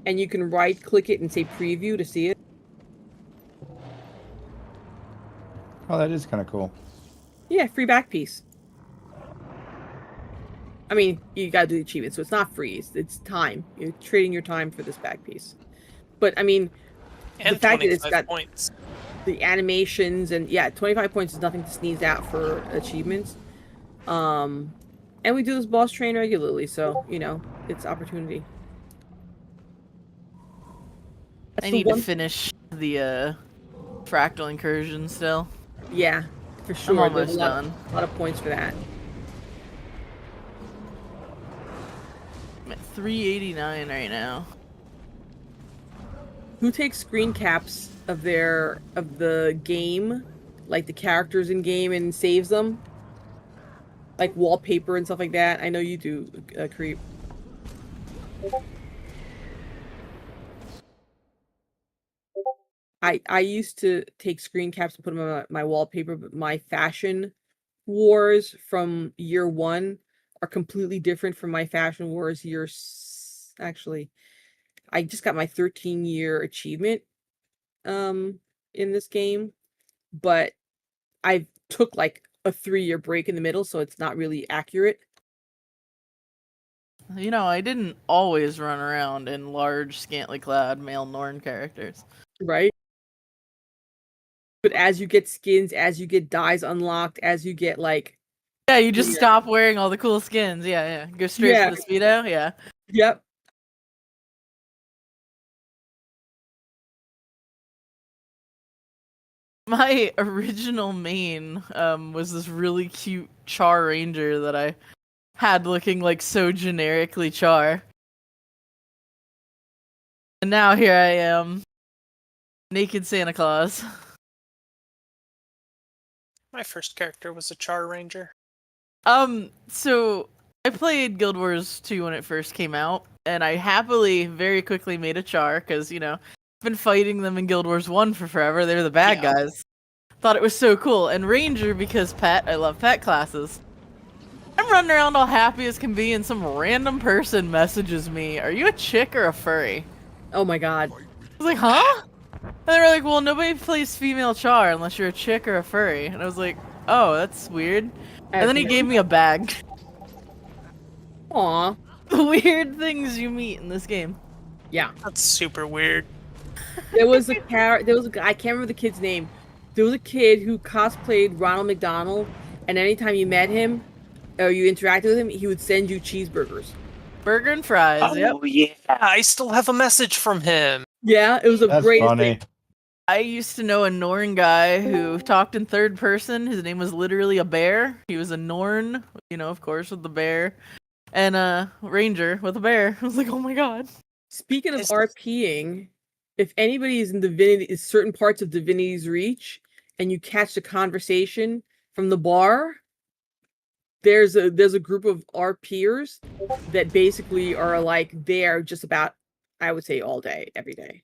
And you can right-click it and say preview to see it. Oh, that is kind of cool. Yeah, free back piece. I mean, you gotta do the achievement, so it's not free. It's time. You're trading your time for this back piece. But, I mean, And the fact that it's 25 got points. the animations and, yeah, 25 points is nothing to sneeze at for achievements. And we do this boss train regularly, so, you know, it's opportunity. That's I the need to one- finish the Fractal Incursion still. Yeah, for sure. I'm There's almost done. a lot of points for that. I'm at 389 right now. Who takes screen caps of the game, like the characters in game, and saves them? Like wallpaper and stuff like that. I know you do, Creep. I used to take screen caps and put them on my wallpaper, but my fashion wars from year 1 are completely different from my fashion wars actually. I just got my 13-year achievement in this game, but I took like a 3-year break in the middle, so it's not really accurate. You know, I didn't always run around in large, scantily clad male Norn characters. Right? But as you get skins, as you get dyes unlocked, as you get like... Yeah, you just stop wearing all the cool skins. Yeah. Go straight for the Speedo, yeah. Yep. My original main was this really cute Char Ranger that I had looking like so generically Char. And now here I am. Naked Santa Claus. My first character was a Char Ranger. So I played Guild Wars 2 when it first came out, and I happily, very quickly made a Char, because, you know, I've been fighting them in Guild Wars 1 for forever. They're the bad guys. Thought it was so cool. And Ranger because pet. I love pet classes. I'm running around all happy as can be, and some random person messages me, "Are you a chick or a furry?" Oh my god. I was like, huh? And they were like, "Well, nobody plays female char unless you're a chick or a furry." And I was like, "Oh, that's weird." And then he gave me a bag. Aw. The weird things you meet in this game. Yeah. That's super weird. There was a guy, I can't remember the kid's name. There was a kid who cosplayed Ronald McDonald, and anytime you met him or you interacted with him, he would send you cheeseburgers. Burger and fries. Oh Yep. yeah, I still have a message from him. Yeah, it was a That's great funny. thing. I used to know a Norn guy who talked in third person. His name was literally a bear. He was a Norn, of course, with the bear. And a Ranger with a bear. I was like, oh my god. Speaking of RPing, if anybody is in Divinity, certain parts of Divinity's Reach, and you catch the conversation from the bar, there's a group of RPers that basically are like there just about, I would say, all day, every day.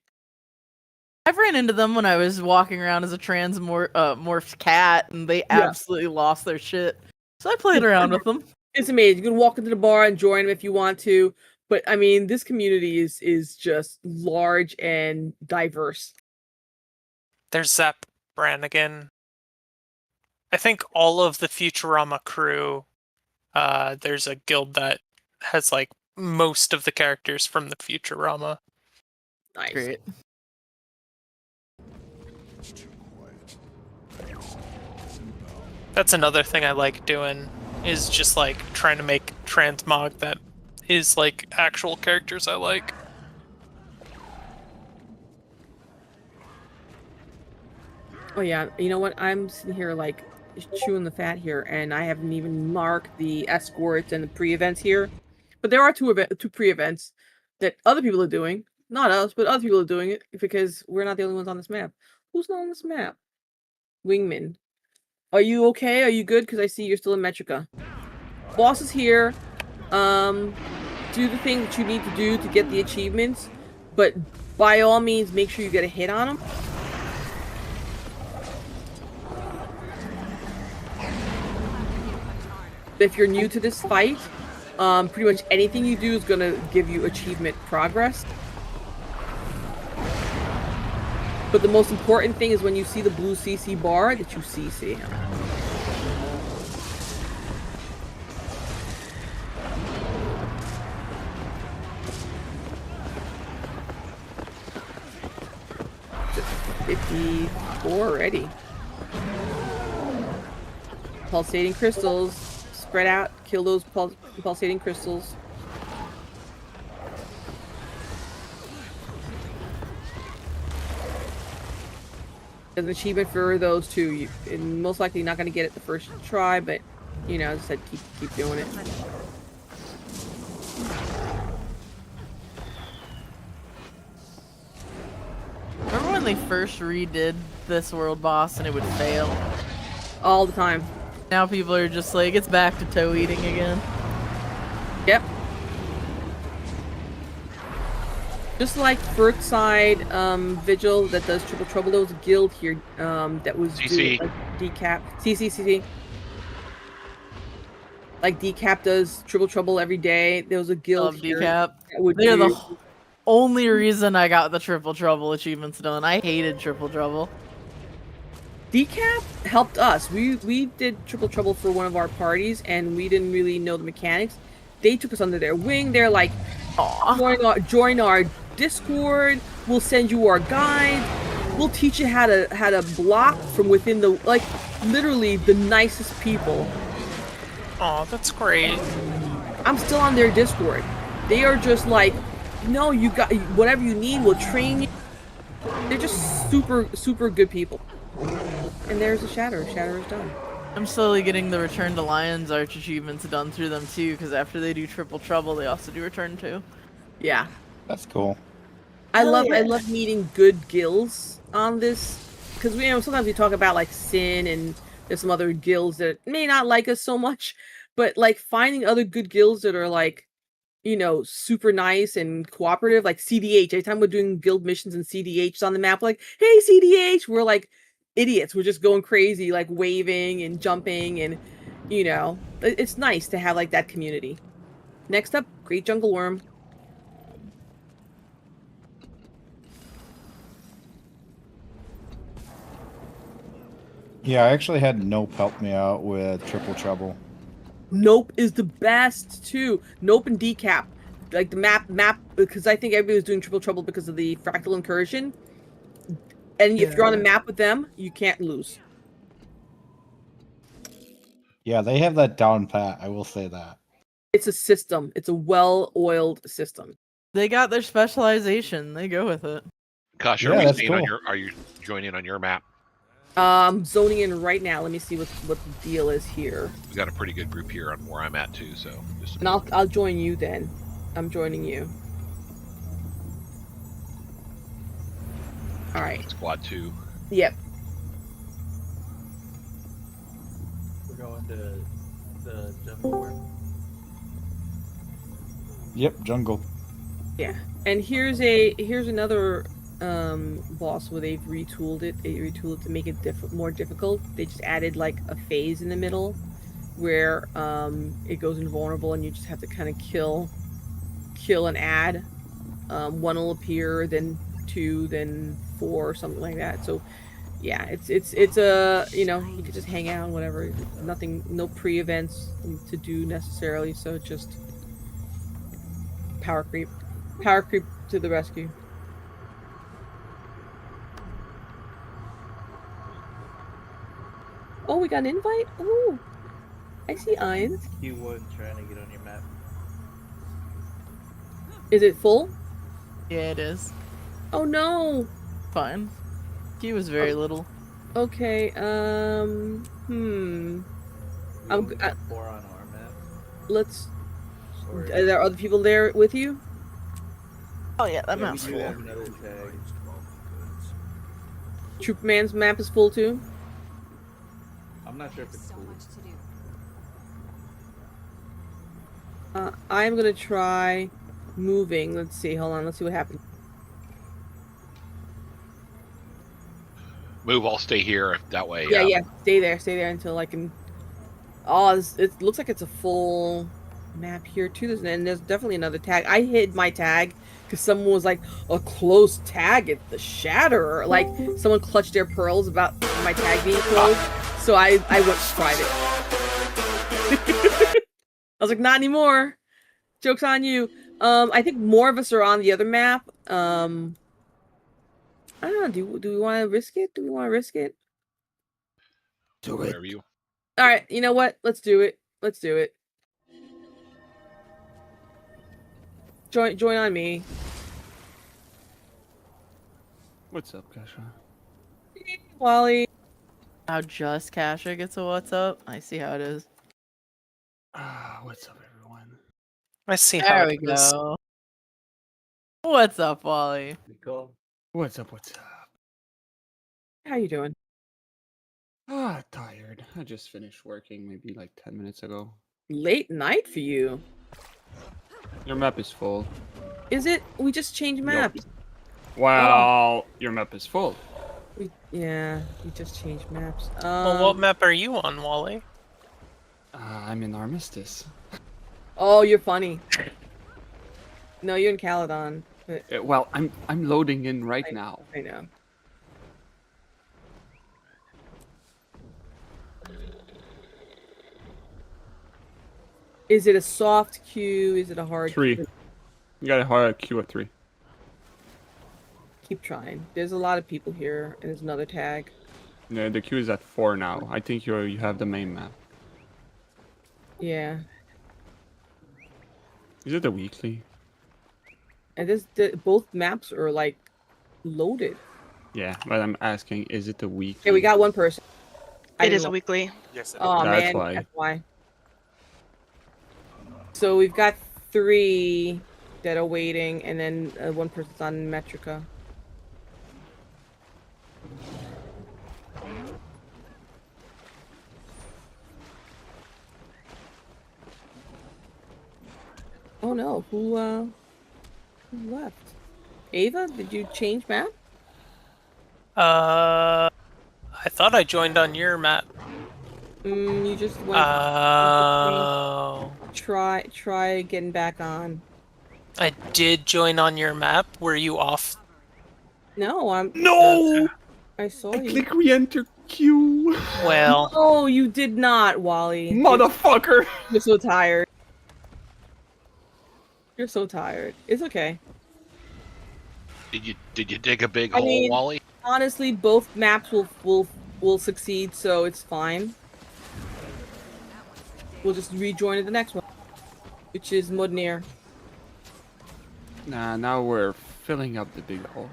I've ran into them when I was walking around as a morphed cat, and they absolutely lost their shit. So I played around with them. It's amazing. You can walk into the bar and join them if you want to. But I mean, this community is just large and diverse. There's Zap Brannigan. I think all of the Futurama crew, there's a guild that has like most of the characters from the Futurama. Nice. Great. That's another thing I like doing, is just like trying to make transmog that is like actual characters I like. Oh yeah, you know what? I'm sitting here like chewing the fat here, and I haven't even marked the escorts and the pre-events here. But there are two pre-events that other people are doing, not us, but other people are doing it because we're not the only ones on this map. Who's not on this map? Wingman. Are you okay? Are you good? Because I see you're still in Metrica. Boss is here. Do the thing that you need to do to get the achievements, but by all means, make sure you get a hit on him. If you're new to this fight, pretty much anything you do is going to give you achievement progress. But the most important thing is when you see the blue CC bar, that you CC him. Just 54 already. Pulsating crystals. Spread out. Kill those pulsating crystals. There's an achievement for those two. You're most likely not going to get it the first try, but as I said, keep doing it. Remember when they first redid this world boss and it would fail? All the time. Now people are just like, it's back to toe eating again. Yep. Just like Furtside Vigil that does Triple Trouble, there was a guild here that was CC. like decap. CC. Like decap does Triple Trouble every day. There was a guild Love here decap. that would They're do... the only reason I got the Triple Trouble achievements done. I hated Triple Trouble. Decap helped us. We did Triple Trouble for one of our parties, and we didn't really know the mechanics. They took us under their wing. They're like, join our Discord. We'll send you our guide. We'll teach you how to block from within the, like, literally the nicest people. Oh, that's great. I'm still on their Discord. They are just like, no, you got whatever you need. We'll train you. They're just super good people. And there's a Shatter. Shatter is done. I'm slowly getting the Return to Lion's Arch achievements done through them too, because after they do Triple Trouble, they also do Return to. Yeah. That's cool. I love meeting good guilds on this, because sometimes we talk about like Sin, and there's some other guilds that may not like us so much, but like finding other good guilds that are like, super nice and cooperative, like CDH. Every time we're doing guild missions and CDH's on the map, like, hey CDH, we're like idiots were just going crazy, like waving and jumping, and it's nice to have like that community. Next up, Great Jungle Worm. Yeah, I actually had Nope help me out with Triple Trouble. Nope is the best too. Nope and Decap, like the map, because I think everybody was doing Triple Trouble because of the Fractal Incursion. And if you're on a map with them, you can't lose. Yeah, they have that down pat. I will say that. It's a system. It's a well-oiled system. They got their specialization. They go with it. Gosh, Yeah, are we that's staying on cool. your? Are you joining on your map? I'm zoning in right now. Let me see what the deal is here. We got a pretty good group here on where I'm at too. So just And I'll join you then. I'm joining you. All right. Squad 2. Yep. We're going to the jungle worm. Yep, jungle. Yeah. And here's another boss where they've retooled it. They retooled it to make it more difficult. They just added like a phase in the middle where it goes invulnerable, and you just have to kind of kill and add. One will appear, then 2, then 4, something like that. So yeah, it's a you can just hang out, whatever. Nothing, no pre-events to do necessarily. So just power creep to the rescue. Oh, we got an invite? Oh, I see Ions. Q1 trying to get on your map. Is it full? Yeah, it is. Oh no. Fine. He was very little. Okay. I'm. We only got 4 on our map. Let's. Or- Are there other people there with you? Oh yeah, that Yeah, map's we do full. have another tag. Troopman's map is full too. I'm not sure if it's So cool. much to do. I'm gonna try moving. Let's see. Hold on. Let's see what happens. Move. I'll stay here that way. Yeah. Stay there until I can. Oh, it looks like it's a full map here too. There's definitely another tag. I hid my tag because someone was like, a close tag at the Shatterer. Like someone clutched their pearls about my tag being closed. So I went private. I was like, not anymore. Joke's on you. I think more of us are on the other map. I don't know. Do we want to risk it? Do whatever you. All right. You know what? Let's do it. Join on me. What's up, Kasha? Hey, Wally. Now just Kasha gets a what's up. I see how it is. What's up, everyone? I see how There it we is. go. What's up, Wally? Nicole. What's up? How you doing? Tired. I just finished working maybe like 10 minutes ago. Late night for you. Your map is full. Is it? We just changed maps. Well, your map is full. We just changed maps. Well, what map are you on, Wally? I'm in Armistice. Oh, you're funny. No, you're in Caledon. But Well, I'm loading in right now. I know. Is it a soft queue? Is it a hard 3. queue? You got a hard queue at 3. Keep trying. There's a lot of people here, and there's another tag. No, the queue is at 4 now. I think you have the main map. Yeah. Is it the weekly? And both maps are like loaded. Yeah, but I'm asking, is it the weekly? Okay, we got one person. It is a weekly. Yes, Oh That's man, why. that's why. So we've got 3 that are waiting, and then one person's on Metrica. Oh no, who left? Ava, did you change map? I I thought I joined on your map. You just went. Oh. Try getting back on. I did join on your map. Were you off? No, I'm. No! I saw I you. click re-enter queue. Well. No, you did not, Wally. Motherfucker! You're so tired. You're so tired. It's okay. Did you dig a big hole, Wally? Honestly, both maps will succeed, so it's fine. We'll just rejoin at the next one, which is Mudnir. Nah, now we're filling up the big hole.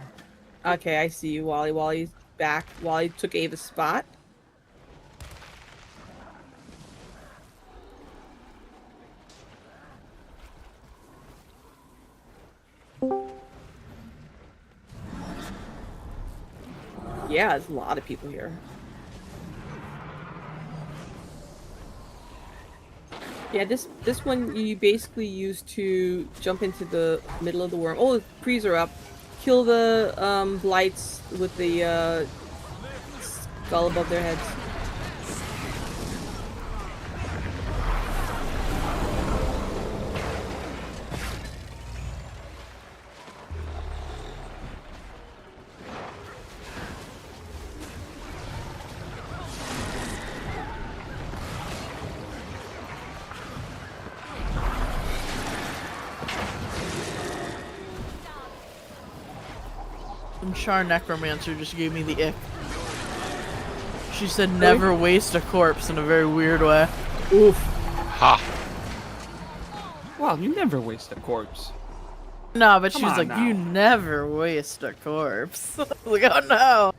Okay, I see you, Wally. Wally's back. Wally took Ava's spot. Yeah, there's a lot of people here. Yeah, this one you basically use to jump into the middle of the worm. Oh, the trees are up. Kill the blights with the skull above their heads. And Char Necromancer just gave me the ick. She said never waste a corpse in a very weird way. Oof. Ha! Well, you never waste a corpse. No, but Come she's on like, now. you never waste a corpse. Like, oh no.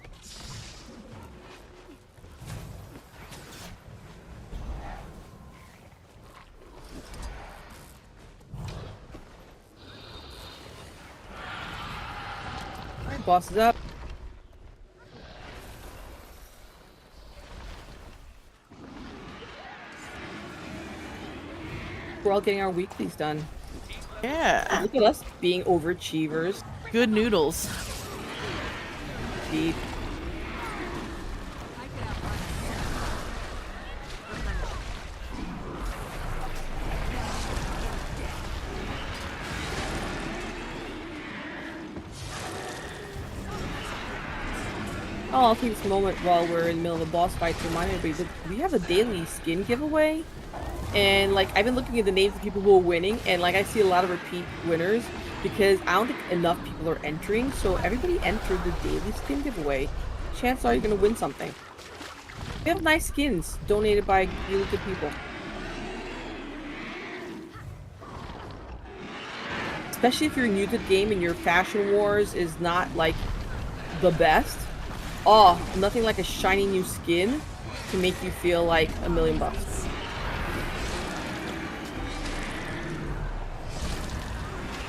Alright, boss is up. We're all getting our weeklies done. Yeah. Look at us being overachievers. Good noodles. Indeed. Oh, I'll take this moment while we're in the middle of the boss fight to remind everybody that we have a daily skin giveaway. And, like, I've been looking at the names of people who are winning, and, like, I see a lot of repeat winners because I don't think enough people are entering. So everybody entered the daily skin giveaway. Chances are you're going to win something. We have nice skins donated by really good people. Especially if you're new to the game and your Fashion Wars is not, like, the best. Oh, nothing like a shiny new skin to make you feel like $1,000,000.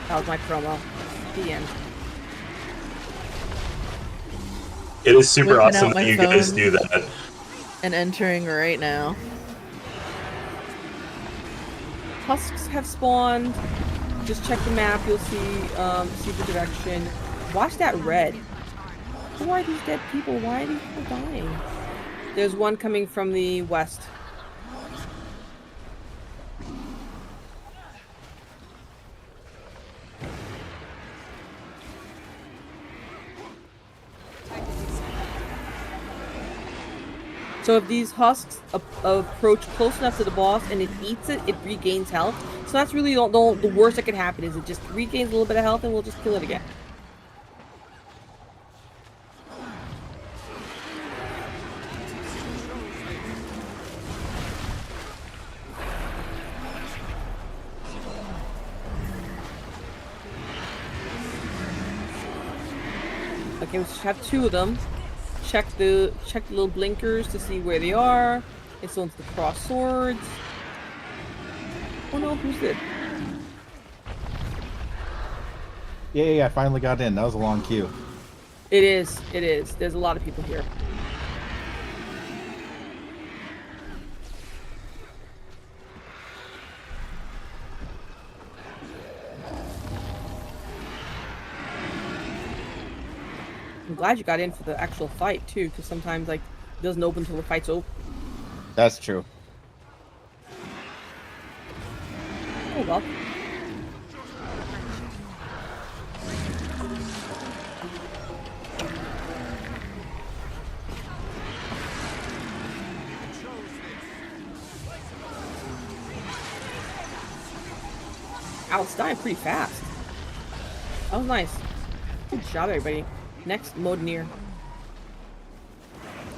That was my promo. The end. It is super Whipping awesome out my that you guys phone. do that. And entering right now. Husks have spawned. Just check the map. You'll see the direction. Watch that red. Who are these dead people? Why are these people dying? There's one coming from the west. So if these husks approach close enough to the boss and it eats it, it regains health. So that's really the worst that could happen is it just regains a little bit of health and we'll just kill it again. Okay, we have two of them. Check the little blinkers to see where they are. This one's the cross swords. Oh no, who's it? Yeah, I finally got in. That was a long queue. It is. It is. There's a lot of people here. I'm glad you got in for the actual fight too, because sometimes like doesn't open until the fight's over. That's true. Oh well. Ow, it's dying pretty fast. That was nice. Good job, everybody. Next, mode near.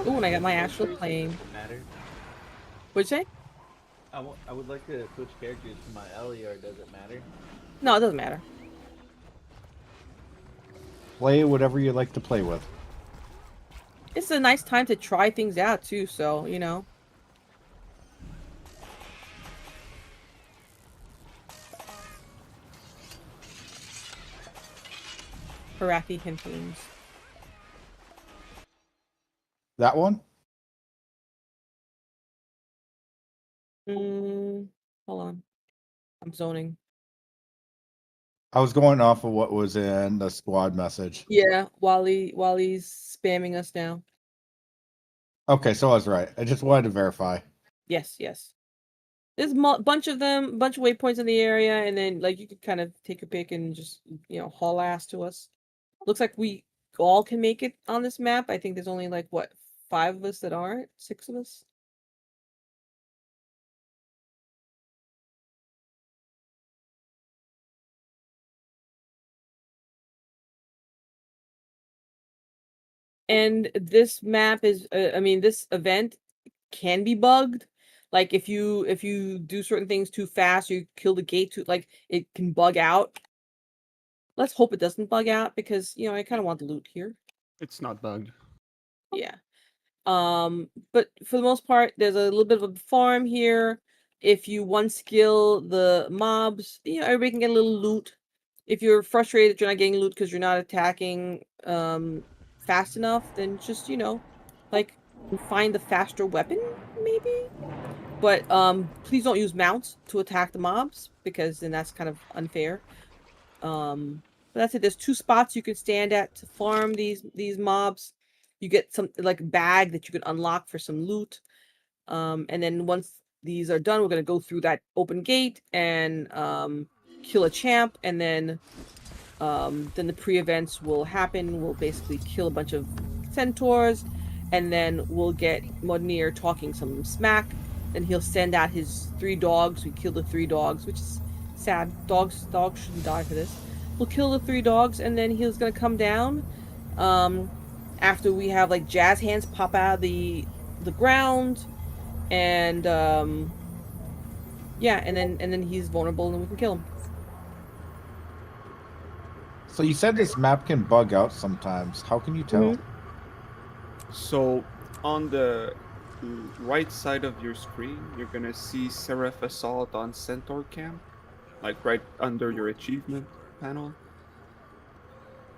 Oh, and I got my actual plane. Matter. What'd you say? I would like to switch characters to my Ellie, or does it matter? No, it doesn't matter. Play whatever you like to play with. It's a nice time to try things out too, so you know. Harathi Hinterlands. That one? Hold on. I'm zoning. I was going off of what was in the squad message. Yeah, Wally's spamming us now. Okay, so I was right. I just wanted to verify. Yes, yes. There's a bunch of them, bunch of waypoints in the area, and then like you could kind of take a pick and just haul ass to us. Looks like we all can make it on this map. I think there's only like what 5 of us that aren't, 6 of us. And this map is, I mean, this event can be bugged. Like if you do certain things too fast, you kill the gate too, like it can bug out. Let's hope it doesn't bug out because I kind of want the loot here. It's not bugged. Yeah. But for the most part, there's a little bit of a farm here. If you one skill the mobs, everybody can get a little loot. If you're frustrated that you're not getting loot because you're not attacking fast enough, then just like find the faster weapon maybe. But please don't use mounts to attack the mobs because then that's kind of unfair. But that's it. There's 2 spots you can stand at to farm these mobs. You get some like a bag that you can unlock for some loot. And then once these are done, we're gonna go through that open gate and kill a champ, and then the pre-events will happen. We'll basically kill a bunch of centaurs, and then we'll get Modnir talking some smack. Then he'll send out his 3 dogs. We kill the 3 dogs, which is sad. Dogs shouldn't die for this. We'll kill the 3 dogs, and then he's gonna come down. After we have like jazz hands pop out of the ground, and yeah, and then he's vulnerable, and we can kill him. So you said this map can bug out sometimes. How can you tell? So on the right side of your screen, you're gonna see Seraph Assault on Centaur Camp, like right under your achievement panel.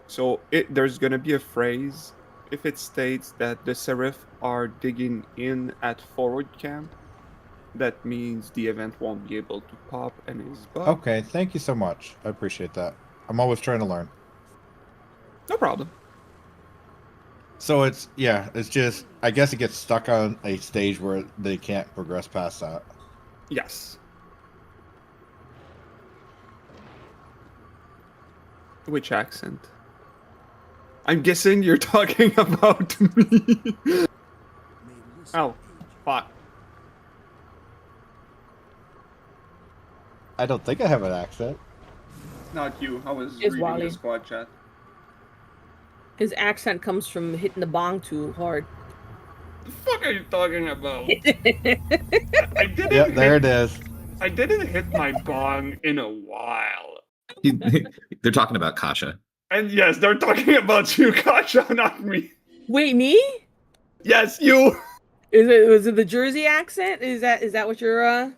So there's gonna be a phrase. If it states that the Seraph are digging in at forward camp, that means the event won't be able to pop and is bugged. Okay, thank you so much. I appreciate that. I'm always trying to learn. No problem. So it's just, I guess it gets stuck on a stage where they can't progress past that. Yes. Which accent? I'm guessing you're talking about me. Oh, fuck. I don't think I have an accent. Not you. I was It's reading Wally. the squad chat. His accent comes from hitting the bong too hard. The fuck are you talking about? I didn't. Yep, there it is. I didn't hit my bong in a while. They're talking about Kasha. And yes, they're talking about you, Kasha, not me. Wait, me? Yes, you. Was it the Jersey accent? Is that what you're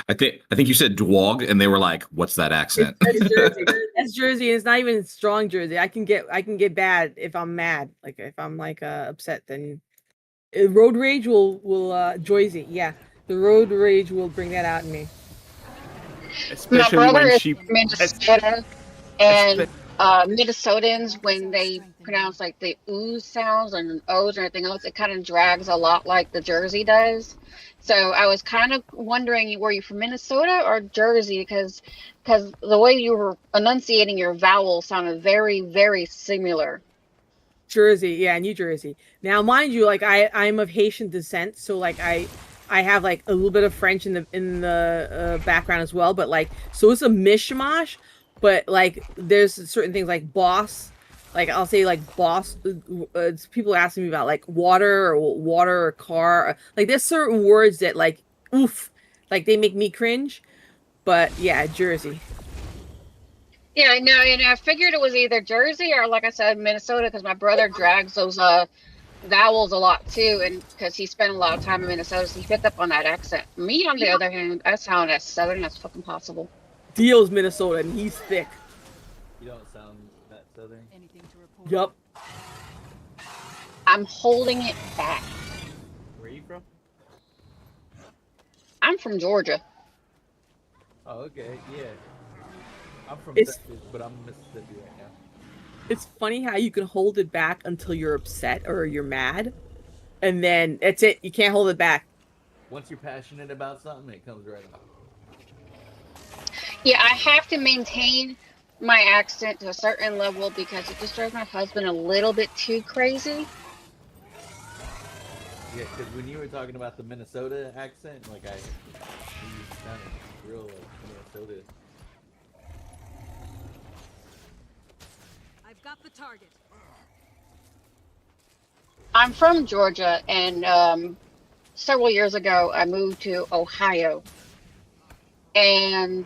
I think you said dwog, and they were like, "What's that accent?" That's Jersey. That's Jersey. It's not even strong Jersey. I can get bad if I'm mad. Like if I'm like upset, then road rage will Jersey. Yeah, the road rage will bring that out in me. Especially My brother when is she. from Minnesota, and Minnesotans, when they pronounce like the ooze sounds and O's and everything else. It kind of drags a lot like the Jersey does. So I was kind of wondering, were you from Minnesota or Jersey? Because the way you were enunciating your vowels sounded very, very similar. Jersey, yeah, New Jersey. Now, mind you, like I'm of Haitian descent, so like I have like a little bit of French in the background as well, but like so it's a mishmash. But like there's certain things like boss, like I'll say like boss. People asking me about like water or car. Like there's certain words that like oof, like they make me cringe. But yeah, Jersey. Yeah, I know, and I figured it was either Jersey or, like I said, Minnesota, because my brother drags those vowels a lot too, and because he spent a lot of time in Minnesota, so he picked up on that accent. Me, on the other hand, I sound as southern as fucking possible. Dio's Minnesota, and he's thick. You don't sound that southern. Yup. I'm holding it back. Where are you from? I'm from Georgia. Oh, okay, yeah. I'm from It's- Texas, but I'm in Mississippi right now. It's funny how you can hold it back until you're upset or you're mad, and then that's it. You can't hold it back. Once you're passionate about something, it comes right out. Yeah, I have to maintain my accent to a certain level because it just drives my husband a little bit too crazy. Yeah, because when you were talking about the Minnesota accent, like you sounded real like Minnesota. I've got the target. I'm from Georgia, and several years ago, I moved to Ohio. And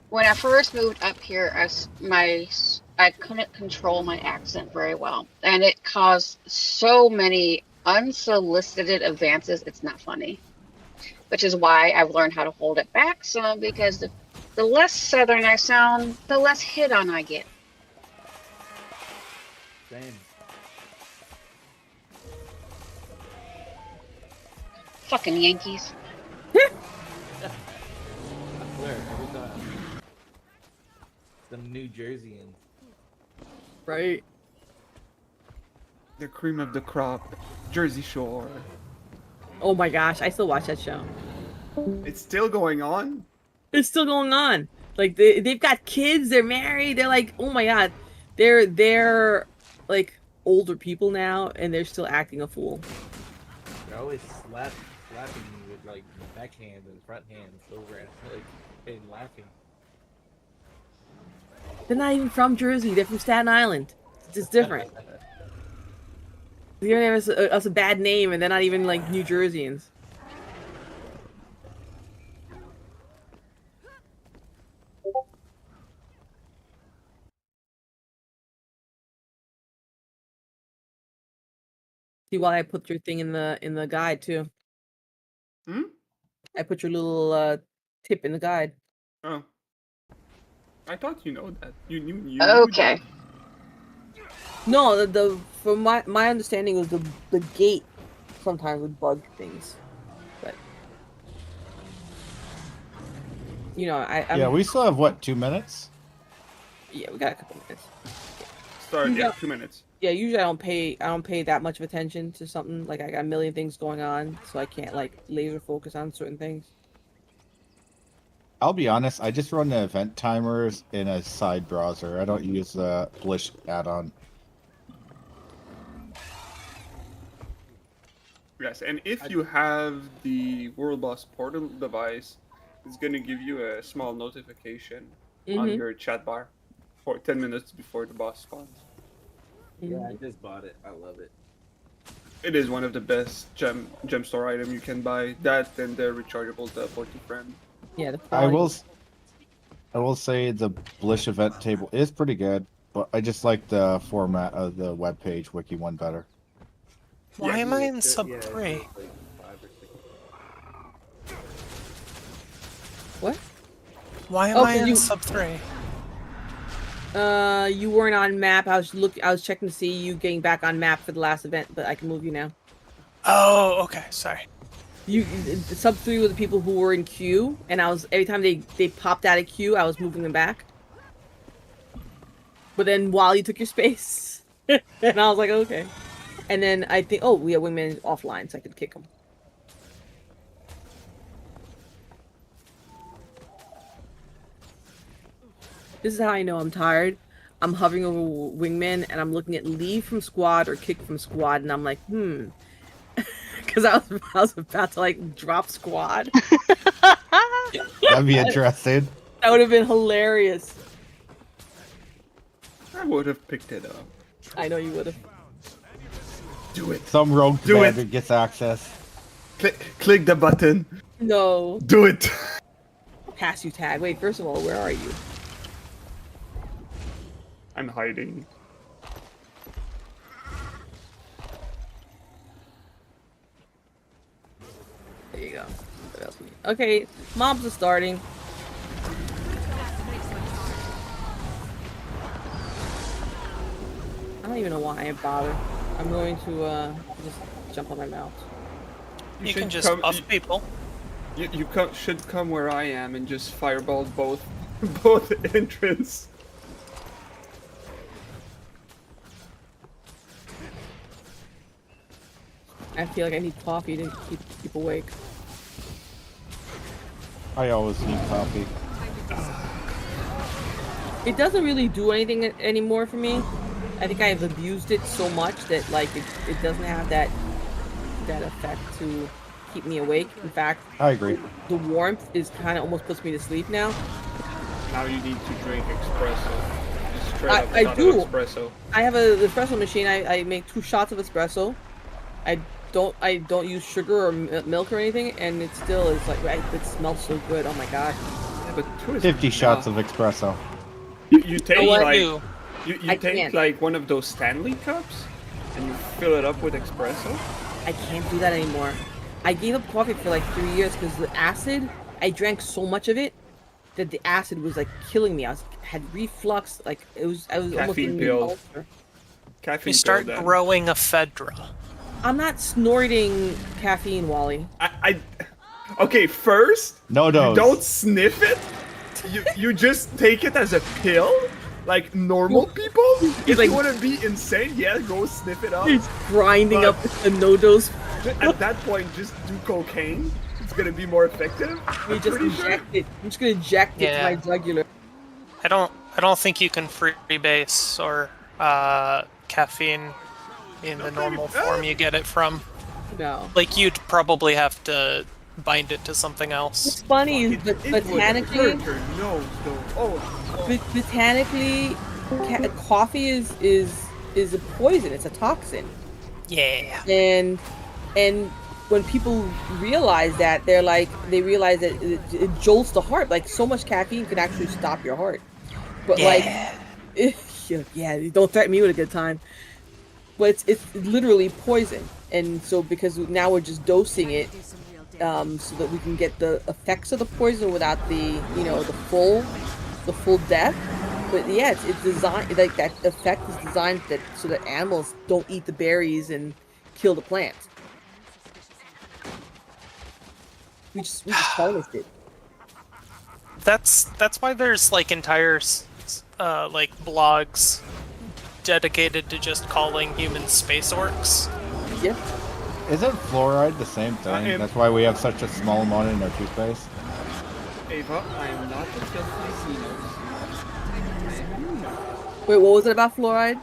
when I first moved up here, I couldn't control my accent very well, and it caused so many unsolicited advances. It's not funny, which is why I've learned how to hold it back some, because the less southern I sound, the less hit on I get. Same. Fucking Yankees. I swear, every time. The New Jerseyans. Right. The cream of the crop, Jersey Shore. Oh my gosh, I still watch that show. It's still going on? It's still going on. Like they've got kids, they're married, they're like, oh my god. They're like older people now and they're still acting a fool. They're always slapping me with like backhand and front hands over and like and laughing. They're not even from Jersey, they're from Staten Island. It's just different. They're giving us a bad name and they're not even like New Jerseyans. See why I put your thing in the guide too. Hmm? I put your little tip in the guide. Oh. I thought you know that. You knew Okay. No, the from my understanding was the gate sometimes would bug things, but you know Yeah, we still have what, 2 minutes? Yeah, we got a couple minutes. Sorry, You yeah, got- 2 minutes. Yeah, usually I don't pay that much of attention to something. Like I got a million things going on, so I can't like laser focus on certain things. I'll be honest, I just run the event timers in a side browser. I don't use the Blish add-on. Yes, and if you have the World Boss Portal device, it's going to give you a small notification on Mhm. your chat bar for 10 minutes before the boss spawns. Yeah, I just bought it. I love it. It is one of the best gem store item you can buy. That and the rechargeable teleporting friend. Yeah, the I quality- will say the Blish event table is pretty good, but I just like the format of the webpage wiki one better. Why am I in sub Yeah, it's 3? like 5 or 6. What? Why am Oh, I 'cause in you- sub 3? You weren't on map. I was checking to see you getting back on map for the last event, but I can move you now. Oh, okay, sorry. Sub 3 were the people who were in queue, and I was every time they popped out of queue, I was moving them back. But then while you took your space, And I was like, okay. And then I think, oh, we have wingman offline, so I could kick him. This is how I know I'm tired. I'm hovering over wingman, and I'm looking at leave from squad or kick from squad, and I'm like, because I was about to like drop squad. That'd be interesting. That would have been hilarious. I would have picked it up. I know you would have. Do it. Some rogue Do it. commander gets access. Click the button. No. Do it. Pass you tag. Wait, first of all, where are you? I'm hiding. There you go. What else we need? Okay, mobs are starting. I don't even know why I bother. I'm going to just jump on my mount. You can just buff people. You should come where I am and just fireball both entrance. I feel like I need coffee to keep awake. I always need coffee. It doesn't really do anything anymore for me. I think I've abused it so much that like it doesn't have that effect to keep me awake. In fact, I agree. The warmth is kind of almost puts me to sleep now. Now you need to drink espresso. Just straight up I shot do. of espresso. I have an espresso machine. I make 2 shots of espresso. I don't use sugar or milk or anything, and it still is like it smells so good. Oh my god! Yeah, but 50 shots of espresso. You take like I you take can't. like one of those Stanley cups and you fill it up with espresso. I can't do that anymore. I gave up coffee for like 3 years because the acid. I drank so much of it that the acid was like killing me. I had reflux. Like I was almost Caffeine in pill. an ulcer. Caffeine You start pill then. growing ephedra. I'm not snorting caffeine, Wally. Okay, first No you dose. don't sniff it. You just take it as a pill, like normal people. If like- you want to be insane, yeah, go sniff it up. He's grinding But- up the no-dose. At that point, just do cocaine. It's gonna be more effective. We I'm just pretty sure. inject it. I'm just gonna inject it to Yeah. my jugular. I don't think you can freebase or caffeine in the normal form you get it from. No. Like you'd probably have to bind it to something else. What's funny is It would botanically, hurt your nose, though. Oh, botanically, coffee is a poison. It's a toxin. Yeah. And when people realize that, they realize that it jolts the heart. Like so much caffeine can actually stop your heart. But yeah, don't threaten me with a good time. But it's literally poison. And so because now we're just dosing it, so that we can get the effects of the poison without the full death. But yeah, it's designed like that effect is designed so that animals don't eat the berries and kill the plants. We just harvest it. That's why there's like entire like blogs dedicated to just calling humans space orcs. Yep. Isn't fluoride the same thing? That's why we have such a small amount in our toothpaste. Ava, I am not the filthy Xenos. Wait, what was it about fluoride?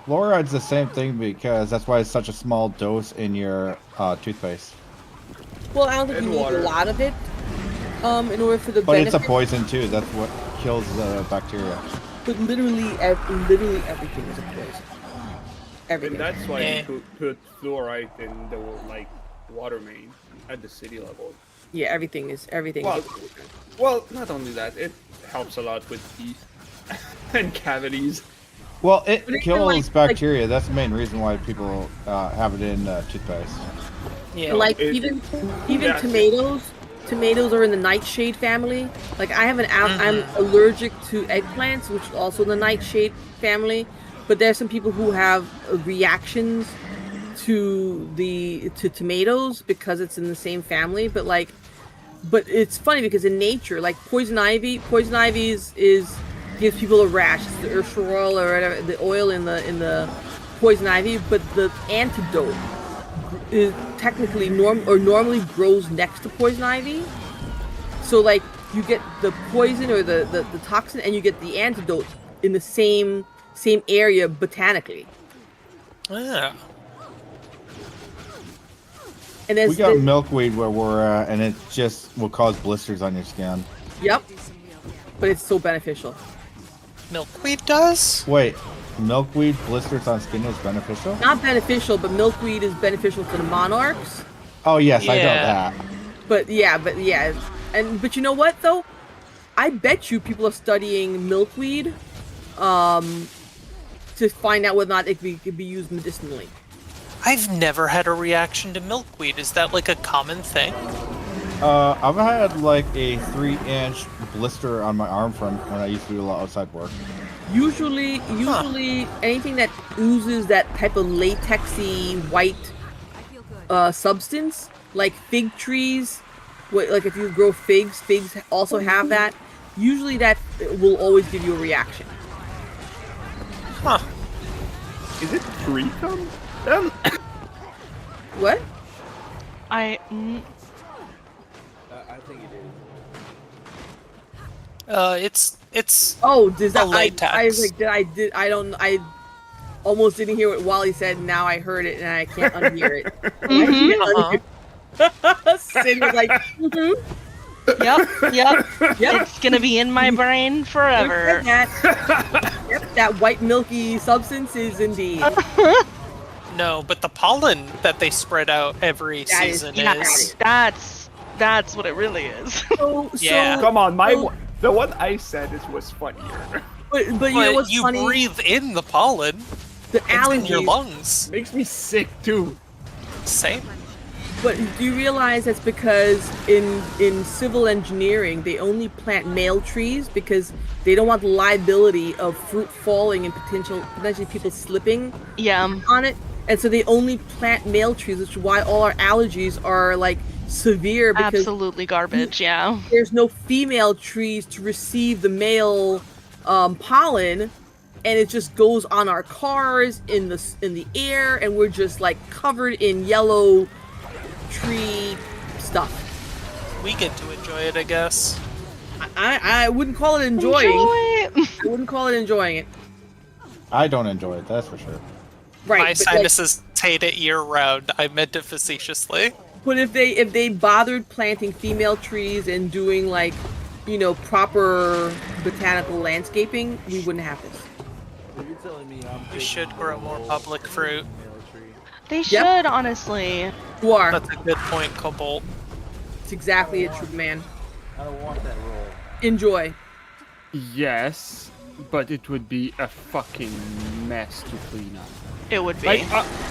Fluoride's the same thing because that's why it's such a small dose in your toothpaste. Well, I don't think And you need water. a lot of it. In order for the But it's a benefit. poison too. That's what kills the bacteria. But literally everything is a poison. Everything. And that's why Yeah. you put fluoride in the like water main at the city level. Yeah, everything is Well, well, not only that, it helps a lot with teeth and cavities. Well, it But even kills like- bacteria. That's the main reason why people have it in toothpaste. Yeah. Like it- even yeah. tomatoes are in the nightshade family. Like I have I'm allergic to eggplants, which is also in the nightshade family. But there's some people who have reactions to tomatoes because it's in the same family. But it's funny because in nature, like poison ivy is gives people a rash. It's the ursul oil or whatever, the oil in the poison ivy, but the antidote is technically normally grows next to poison ivy. So like you get the poison or the toxin, and you get the antidote in the same area botanically. Yeah. And We got milkweed where we're at, and it just will cause blisters on your skin. Yep. But it's so beneficial. Milkweed does? Wait, milkweed blisters on skin is beneficial? Not beneficial, but milkweed is beneficial to the monarchs. Oh yes, I know that. But yeah, but you know what though? I bet you people are studying milkweed to find out whether or not it could be used medicinally. I've never had a reaction to milkweed. Is that like a common thing? I've had like a 3-inch blister on my arm from when I used to do a lot of outside work. Usually anything that oozes that type of latexy white substance, like fig trees, like if you grow figs also have that. Usually that will always give you a reaction. Huh. Is it tree cum? What? I think it is. It's oh, does that latex. I was like, I almost didn't hear what Wally said. Now I heard it and I can't unhear it. Sid was like, Yep. It's gonna be in my brain forever. Yep, that white milky substance is indeed. No, but the pollen that they spread out every season is. That's what it really is. Yeah. Come on, the one I said was funnier. But you know what's you funny? breathe in the pollen. The It's allergies in your lungs. Makes me sick too. Same. But do you realize that's because in civil engineering they only plant male trees because they don't want the liability of fruit falling and potentially people slipping on it, and so they only plant male trees, which is why all our allergies are like severe because absolutely garbage. Yeah. There's no female trees to receive the male pollen, and it just goes on our cars in the air, and we're just like covered in yellow tree stuff. We get to enjoy it, I guess. I wouldn't call it enjoying. I wouldn't call it enjoying it. I don't enjoy it, that's for sure. Right. My sinuses hate it year round. I meant it facetiously. But if they bothered planting female trees and doing like, proper botanical landscaping, we wouldn't have this. You're telling me You should grow more public fruit. They should, honestly. You are. That's a good point, Cobalt. It's exactly it, true man. I don't want that roll. Enjoy. Yes, but it would be a fucking mess to clean up. It would be. Like,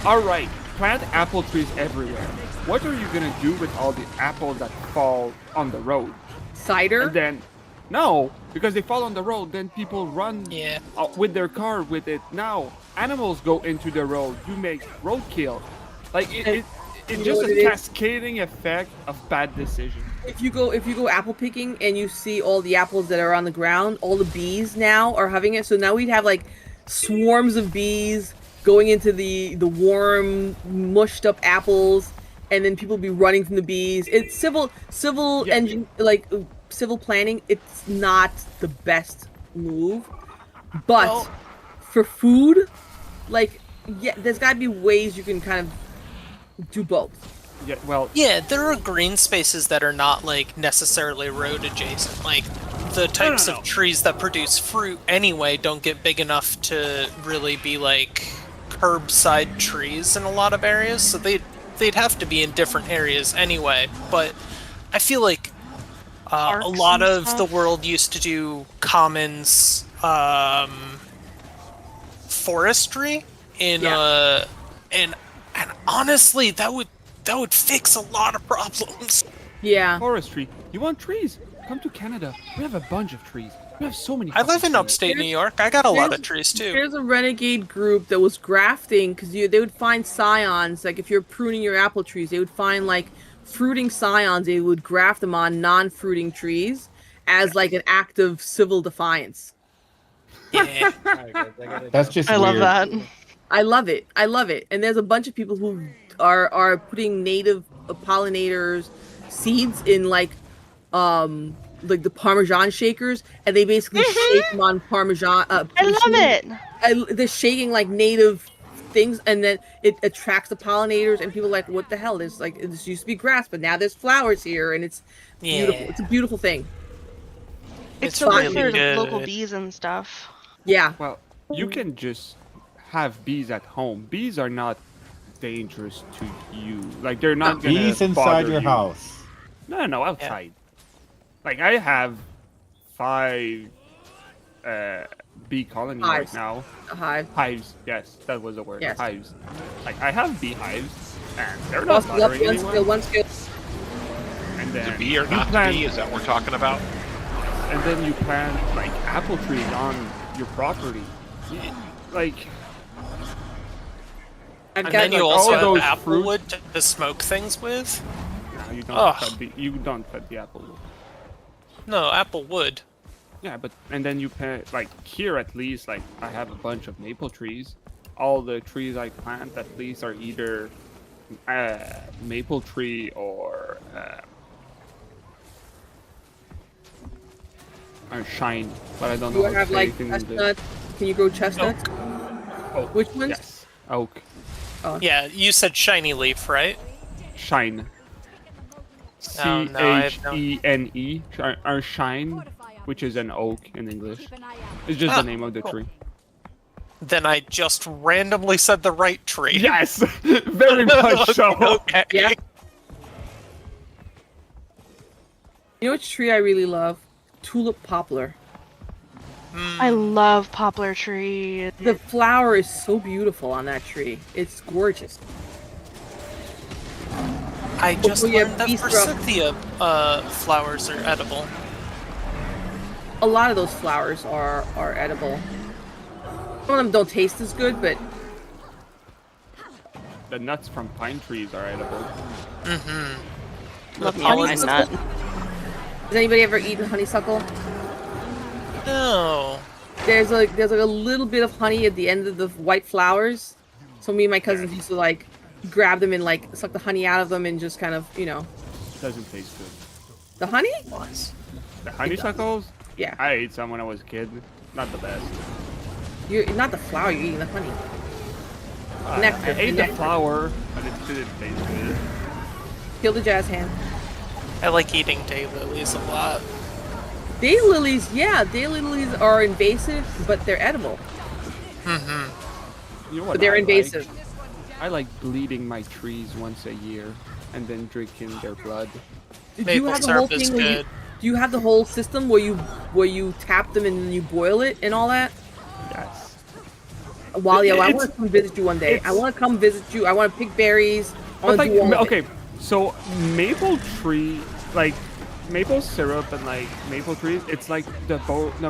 all right, plant apple trees everywhere. What are you gonna do with all the apples that fall on the road? Cider? And then, no, because they fall on the road, then people run with their car with it. Now, animals go into the road. You make roadkill. Like it's just a cascading effect of bad decisions. If you go apple picking and you see all the apples that are on the ground, all the bees now are having it. So now we'd have like swarms of bees going into the warm, mushed up apples, and then people be running from the bees. It's civil planning. It's not the best move, but for food, there's got to be ways you can kind of do both. Yeah, well. Yeah, there are green spaces that are not necessarily road adjacent. Like the types of trees that produce fruit anyway don't get big enough to really be curbside trees in a lot of areas. So they'd have to be in different areas anyway. But I feel like a lot of the world used to do commons forestry and honestly that would fix a lot of problems. Yeah. Forestry. You want trees? Come to Canada. We have a bunch of trees. We have so many. I live in upstate New York. I got a lot of trees too. There's a renegade group that was grafting because they would find scions. Like if you're pruning your apple trees, they would find fruiting scions. They would graft them on non-fruiting trees as an act of civil defiance. Yeah. That's just I weird. love that. I love it. I love it. And there's a bunch of people who are putting native pollinators seeds in like the Parmesan shakers, and they basically shake them on Parmesan. I love it. They're shaking like native things, and then it attracts the pollinators, and people are like, what the hell? This used to be grass, but now there's flowers here, and it's beautiful. Yeah. It's a beautiful thing. It's It's so really good for good. local bees and stuff. Yeah. Well, you can just have bees at home. Bees are not dangerous to you. Like they're not gonna Bees inside bother your you. house. No, outside. Like I have 5 bee colonies Hives. right now. A hive. Hives, yes, that was the word. Yes. Hives. Like I have beehives, and they're not Skill up, bothering one anyone. skill, one skill. And The then bee or you not the plant, bee? Is that what we're talking about? and then you plant like apple trees on your property. Like I've And got then you like, also all those have fruit- applewood to smoke things with. no, you don't. Ugh. Cut the apple. No, applewood. Yeah, but and then you plant like here at least like I have a bunch of maple trees. All the trees I plant at least are either maple tree or shine, but I don't Do know you how have to say like anything in English. chestnuts? Can you grow chestnuts? Oh, Which ones? yes, oak, Yeah, you said shiny leaf, right? shine. Oh, no, I have no- Chene, or shine, which is an oak in English. It's just Ah, the name of the cool. tree. Then I just randomly said the right tree. Yes, very much so. Okay. Yeah. You know which tree I really love? Tulip poplar. I love poplar trees. The flower is so beautiful on that tree. It's gorgeous. I just Oh, yeah, learned that bee scrub. forsythia flowers are edible. A lot of those flowers are edible. Some of them don't taste as good, but The nuts from pine trees are edible. Mm-hmm. Love me a pine nut. has anybody ever eaten honeysuckle? No. There's like a little bit of honey at the end of the white flowers. So me and my cousins used to like grab them and like suck the honey out of them and just kind of, Doesn't taste good. the honey? The honeysuckles? Yeah. I ate some when I was a kid. Not the best. You're not the flower, you're eating the honey. I Nectar. ate the nectar. flower, but it didn't taste good. Kill the jazz hand. I like eating daylilies a lot. Daylilies, yeah, daylilies are invasive, but they're edible. Mm-hmm. You know what But they're I invasive. Like? I like bleeding my trees once a year and then drinking their blood. Do you Maple have the whole syrup is thing where good. do you have the whole system where you tap them and then you boil it and all that? Yes. Wally, I It's- want to come visit you one day. I it's- want to come visit you. I want to pick berries. I want But to like, do all of it. okay, so maple tree, like maple syrup and like maple trees, it's like the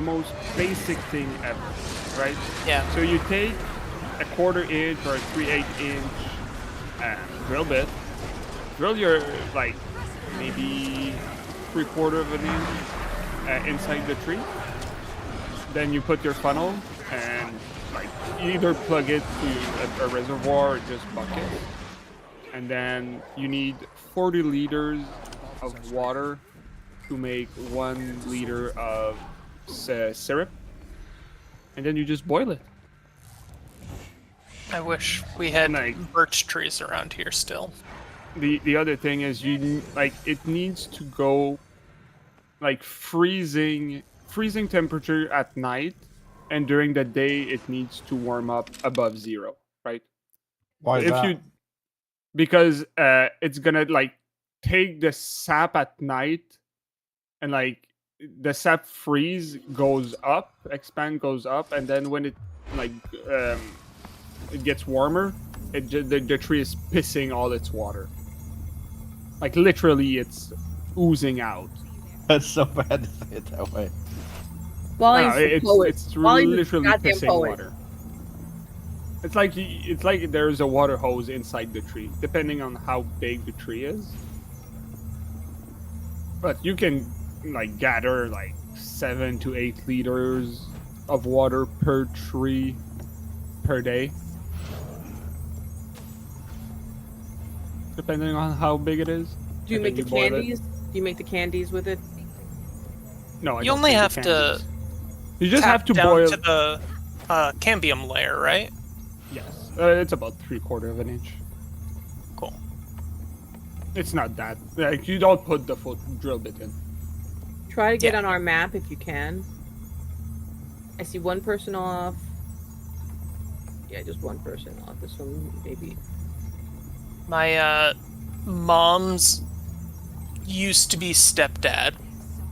most basic thing ever, right? Yeah. So you take a 1/4 inch or a 3/8 inch drill bit, drill your like maybe 3/4 of an inch inside the tree. Then you put your funnel and like you either plug it to a reservoir or just bucket. And then you need 40 liters of water to make 1 liter of syrup. And then you just boil it. I wish we had Like- birch trees around here still. The other thing is it needs to go like freezing temperature at night, and during the day it needs to warm up above 0, right? Why is that? Because it's gonna like take the sap at night, and like the sap expand goes up, and then when it like it gets warmer, the tree is pissing all its water. Like literally, it's oozing out. That's so bad to say it that way. Wally's No, a poet. it's Wally's a literally goddamn pissing poet. water. It's like there's a water hose inside the tree, depending on how big the tree is. But you can like gather like 7 to 8 liters of water per tree per day. depending on how big it is. Do you And make then the boil it. candies? Do you make the candies with it? No, I You don't only make the have to candies. You just tap have to down boil. to the cambium layer, right? Yes, it's about 3/4 of an inch. Cool. It's not that. Like, you don't put the full drill bit in. Try to get Yeah. on our map if you can. I see one person off. Yeah, just one person off. This one, maybe. My mom's used to be stepdad.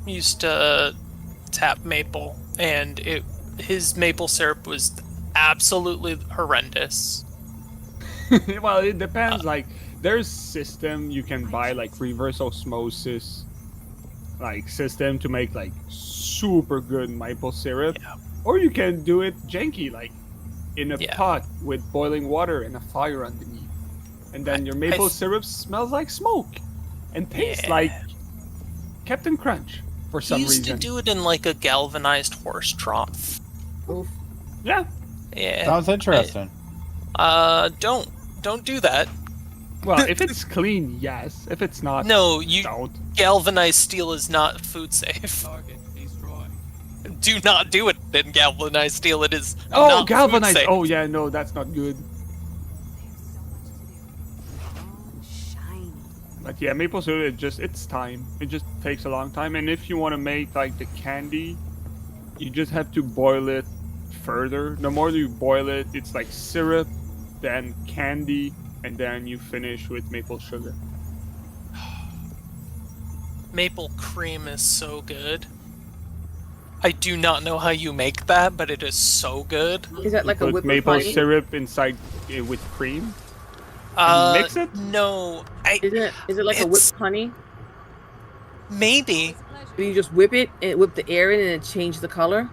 Used to tap maple, and his maple syrup was absolutely horrendous. Well, it depends. Like, there's system you can buy, like reverse osmosis, like system to make like super good maple syrup, or you can do it janky, like in a pot with boiling water and a fire underneath, and then your maple syrup smells like smoke and tastes like Captain Crunch for some He used reason. to do it in like a galvanized horse trough. Oof. Yeah. Yeah. Sounds interesting. Don't do that. Well, if it's clean, yes. If it's not, No, you don't. galvanized steel is not food safe. Do not do it in galvanized steel. It is Oh, not galvanized. Food safe. Oh, yeah, no, that's not good. But yeah, maple syrup, it's time. It just takes a long time. And if you want to make like the candy, you just have to boil it further. The more you boil it, it's like syrup, then candy, and then you finish with maple sugar. Maple cream is so good. I do not know how you make that, but it is so good. Is that like a Put whip maple of honey? syrup inside with cream. And mix it? No. Is it like a whipped honey? Maybe. Do you just whip it and whip the air in and it changes the color?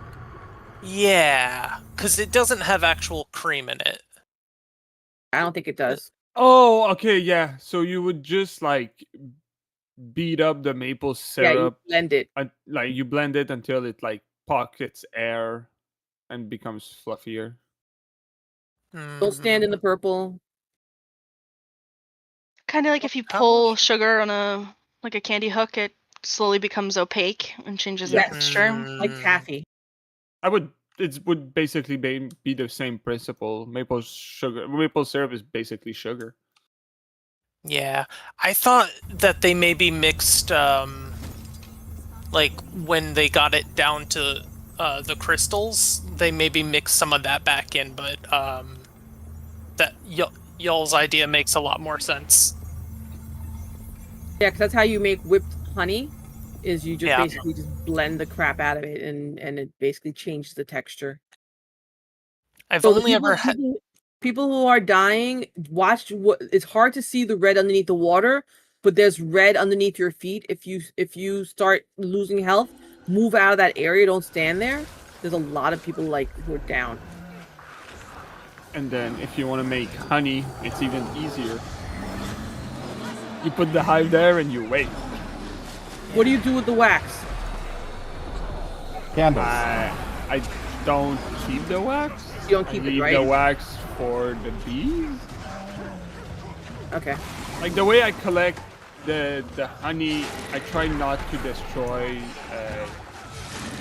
Yeah, because it doesn't have actual cream in it. I don't think it does. Oh, okay, yeah. So you would just like beat up the maple Yeah, you syrup. blend it. Like you blend it until it like pockets air and becomes fluffier. Don't stand in the purple. Kind of like if you pull sugar on a candy hook, it slowly becomes opaque and changes the Yes. texture. Like taffy. It would basically be the same principle. Maple syrup is basically sugar. Yeah, I thought that they maybe mixed, like when they got it down to the crystals, they maybe mixed some of that back in, but that y'all's idea makes a lot more sense. Yeah, because that's how you make whipped honey. Is you just Yeah. basically just blend the crap out of it, and it basically changes the texture. I've So the only ever had. people who are dying, watch what. It's hard to see the red underneath the water, but there's red underneath your feet. If you start losing health, move out of that area. Don't stand there. There's a lot of people like who are down. And then if you want to make honey, it's even easier. You put the hive there and you wait. What do you do with the wax? Candles. I don't keep the wax. You don't keep I it, leave right? the wax for the bees. Okay. Like the way I collect the honey, I try not to destroy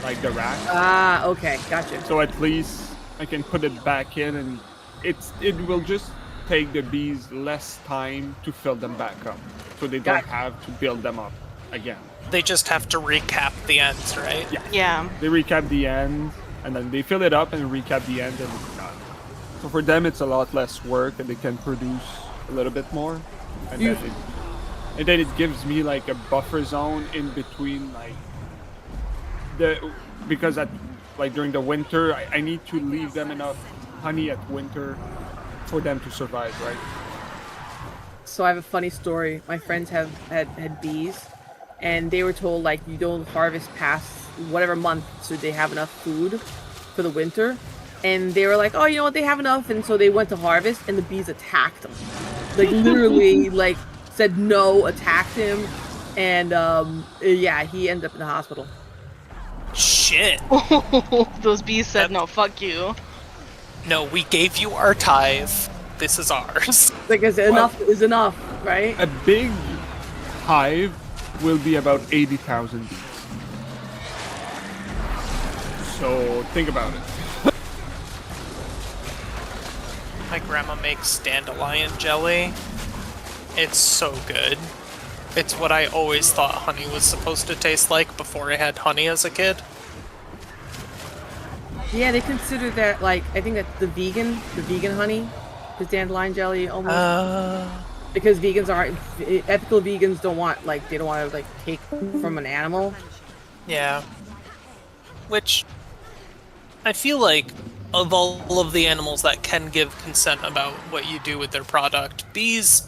like the rack. Ah, okay, gotcha. So at least I can put it back in, and it will just take the bees less time to fill them back up, so they don't have to build them up again. They just have to recap the ends, right? Yeah. They recap the end, and then they fill it up and recap the end, and it's done. So for them, it's a lot less work, and they can produce a little bit more. And then it gives me like a buffer zone in between, like because during the winter, I need to leave them enough honey at winter for them to survive, right? So I have a funny story. My friends have had bees, and they were told like you don't harvest past whatever month so they have enough food for the winter. And they were like, oh, you know what, they have enough, and so they went to harvest, and the bees attacked them. Like literally, like said no, attacked him, and yeah, he ended up in the hospital. Shit. Those bees said no, fuck you. No, we gave you our tithe. This is ours. Like I said, enough is enough. right? A big hive will be about 80,000 bees. So think about it. My grandma makes dandelion jelly. It's so good. It's what I always thought honey was supposed to taste like before I had honey as a kid. Yeah, they consider that like I think that's the vegan honey, the dandelion jelly almost. Because vegans aren't ethical. Vegans don't want they don't want to like take from an animal. Yeah. Which I feel like of all of the animals that can give consent about what you do with their product, bees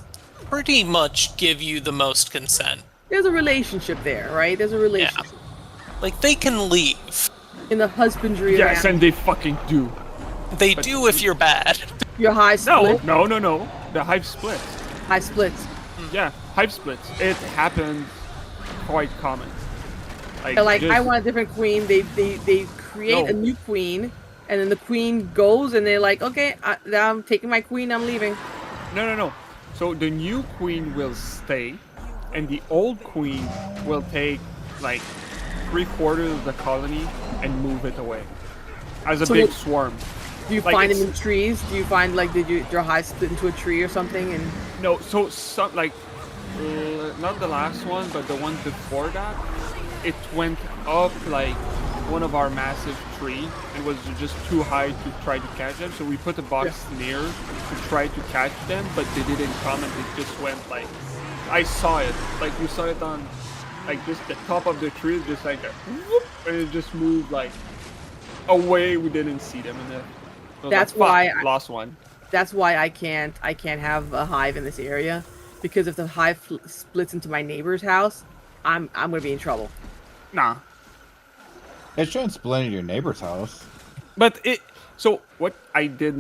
pretty much give you the most consent. There's a relationship there, right? There's a relationship. Yeah. Like they can leave. In the husbandry Yes, of and they fucking do. They do if you're bad. Your high split? No. The hive splits. High splits. Yeah, hive splits. It happens quite common. I want a different queen. They create a new queen, and then the queen goes, and they're like, okay, I'm taking my queen. I'm leaving. No. So the new queen will stay, and the old queen will take like 3/4 of the colony and move it away as a big swarm. Do you find them in trees? Do you find did your hive split into a tree or something? And no, so some not the last one, but the one before that, it went up like one of our massive tree. It was just too high to try to catch them, so we put a box near to try to catch them, but they didn't come, and they just went I saw it. We saw it on just the top of the tree, just like a whoop, and it just moved away. We didn't see them, and that's why I lost one. That's why I can't have a hive in this area, because if the hive splits into my neighbor's house, I'm gonna be in trouble. Nah. It shouldn't split into your neighbor's house. But so what I did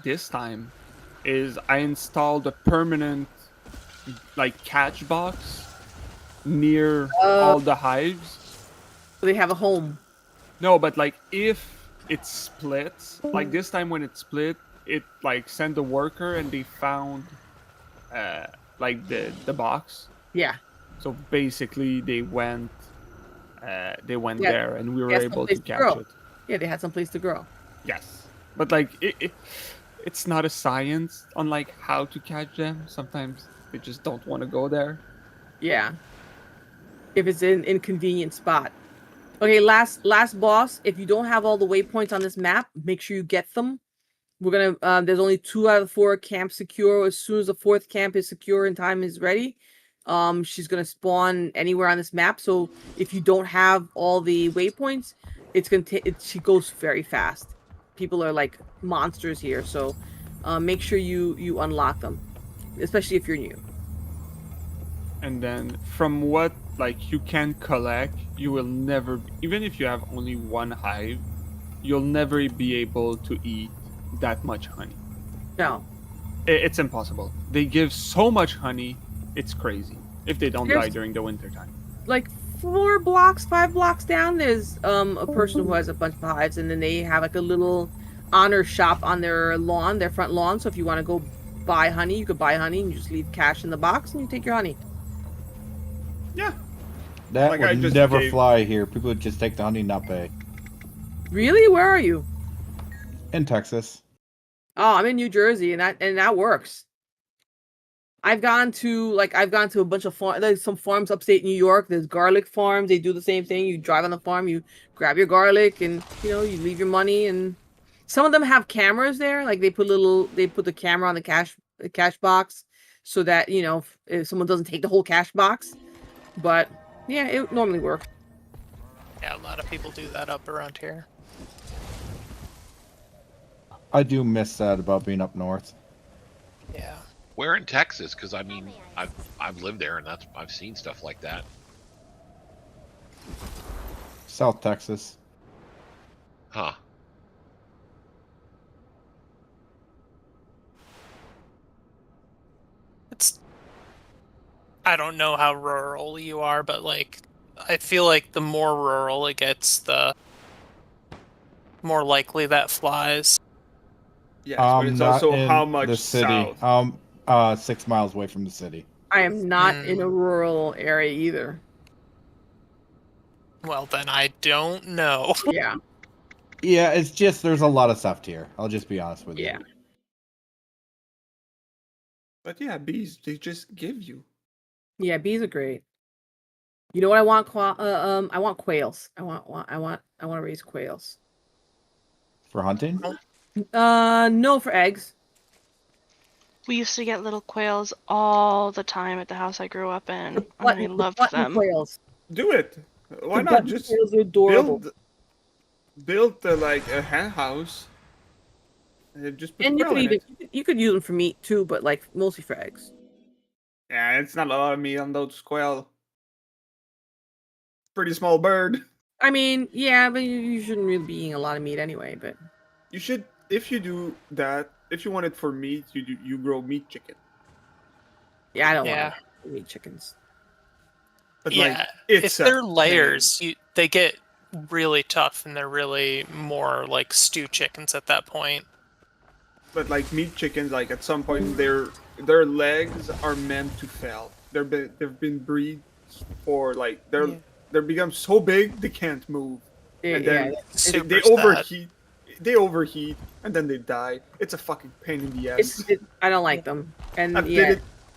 this time is I installed a permanent catch box near all the hives. So they have a home. No, but if it splits, this time when it split, it sent the worker and they found the box. Yeah. So basically they went there, and we were able to catch it. Yeah, they had some place to grow. Yes, but it's not a science on how to catch them. Sometimes they just don't want to go there. Yeah. If it's an inconvenient spot. Okay, last boss. If you don't have all the waypoints on this map, make sure you get them. We're gonna. There's only 2 out of 4 camps secure. As soon as the 4th camp is secure and time is ready, she's gonna spawn anywhere on this map. So if you don't have all the waypoints, she goes very fast. People are like monsters here, so make sure you unlock them, especially if you're new. And then from what you can collect, you will never, even if you have only 1 hive, you'll never be able to eat that much honey. No. It's impossible. They give so much honey, it's crazy. If they don't die during the winter time. 5 blocks down, there's a person who has a bunch of hives, and then they have a little honor shop on their front lawn. So if you want to go buy honey, you could buy honey and you just leave cash in the box and you take your honey. Yeah. That would never fly here. People would just take the honey and not pay. Really? Where are you? In Texas. Oh, I'm in New Jersey, and that works. I've gone to a bunch of farms. There's some farms upstate New York. There's garlic farms. They do the same thing. You drive on the farm, you grab your garlic, and you leave your money. And some of them have cameras there. They put the camera on the cash box, so that if someone doesn't take the whole cash box. But yeah, it normally works. Yeah, a lot of people do that up around here. I do miss that about being up north. Yeah. Where in Texas? Because I've lived there, and I've seen stuff like that. South Texas. Huh. I don't know how rural you are, but I feel like the more rural it gets, the more likely that flies. Yes, but it's also how much the city. south. 6 miles away from the city. I am not in a rural area either. Well, then I don't know. Yeah. Yeah, it's just there's a lot of stuff here. I'll just be honest with you. Yeah. But yeah, bees, they just give you. Yeah, bees are great. You know what I want? I want quails. I want to raise quails. For hunting? No, for eggs. We used to get little quails all the time at the house I grew up in, and I loved them. Quails. Do it. Why The not button just quails are adorable. build like a hen house? And just put And you quail could in even it. you could use them for meat too, but like mostly for eggs. Yeah, it's not a lot of meat on those quail. Pretty small bird. I mean, yeah, but you shouldn't really be eating a lot of meat anyway. But You should, if you do that, if you want it for meat, you grow meat chicken. yeah, I don't Yeah. want to eat chickens. But Yeah, like, it's if they're a layers, they get really tough, and they're really more like stew chickens at that point. But like meat chickens, like at some point their legs are meant to fail. They've been breeds for like they're become so big they can't move, and then they overheat. They overheat and then they die. It's a fucking pain in the ass. I don't like them. And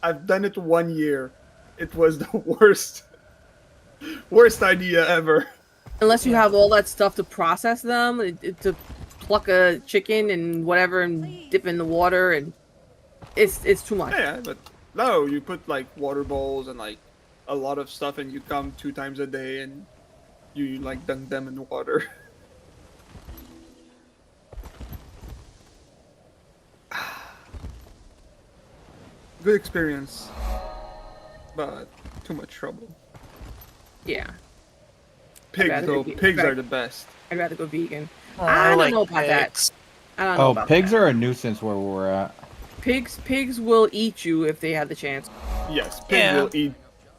I've done it 1 year. It was the worst idea ever. Unless you have all that stuff to process them, to pluck a chicken and whatever and dip in the water, and it's too much. Yeah, but no, you put like water bowls and like a lot of stuff, and you come 2 times a day and you like dunk them in water. Good experience, but too much trouble. Yeah. Pigs though, pigs are the best. I'd rather go vegan. Oh, I don't like know about pigs. that. I don't know about pigs that. are a nuisance where we're at. Pigs will eat you if they have the chance. Yes, pigs Yeah. will eat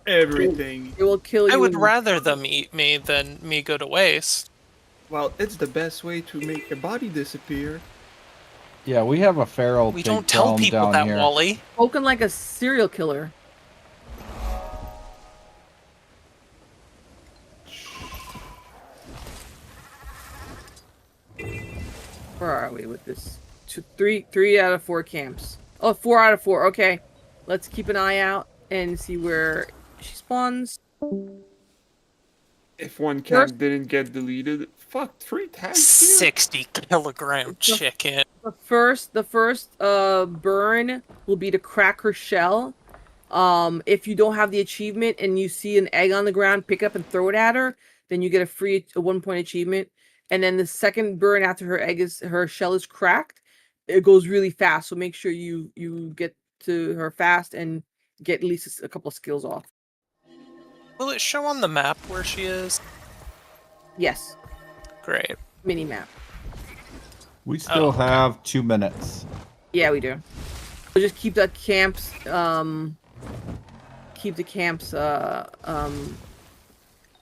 everything. It will kill you. I would rather them eat me than me go to waste. Well, it's the best way to make a body disappear. Yeah, we have a feral We pig don't tell problem people down that, here. Wally. Spoken like a serial killer. Where are we with this? Three out of 4 camps. Oh, 4 out of 4. Okay, let's keep an eye out and see where she spawns. If one camp didn't get deleted, fuck, 3 times. 60-kilogram chicken. The first burn will be to crack her shell. If you don't have the achievement and you see an egg on the ground, pick up and throw it at her, then you get a free 1-point achievement. And then the second burn after her shell is cracked, it goes really fast. So make sure you get to her fast and get at least a couple of skills off. Will it show on the map where she is? Yes. Great. Mini map. We still have 2 minutes. Yeah, we do. So just keep the camps. Keep the camps. What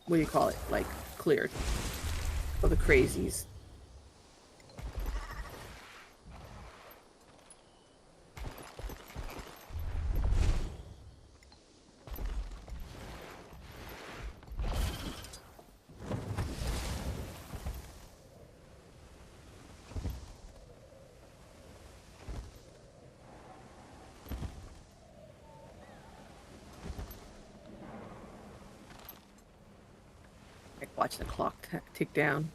do you call it? Like cleared of the crazies. Watch the clock tick down.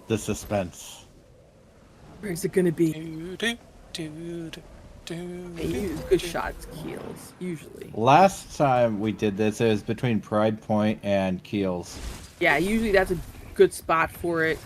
The suspense. Where is it gonna be? Good shots, Keels, usually. Last time we did this, it was between Pride Point and Keels. Yeah, usually that's a good spot for it.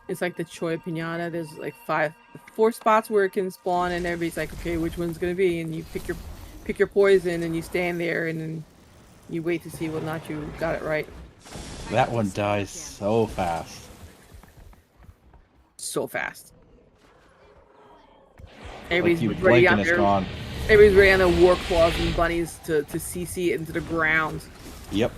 It's like the Choi Pinata. There's like 4 spots where it can spawn, and everybody's like, okay, which one's gonna be? And you pick your poison, and you stand there, and then you wait to see whether or not you got it right. That one dies so fast. so fast. Like Everybody's you ready blink out and it's there. gone. Everybody's ready on their war claws and bunnies to CC it into the ground. Yep.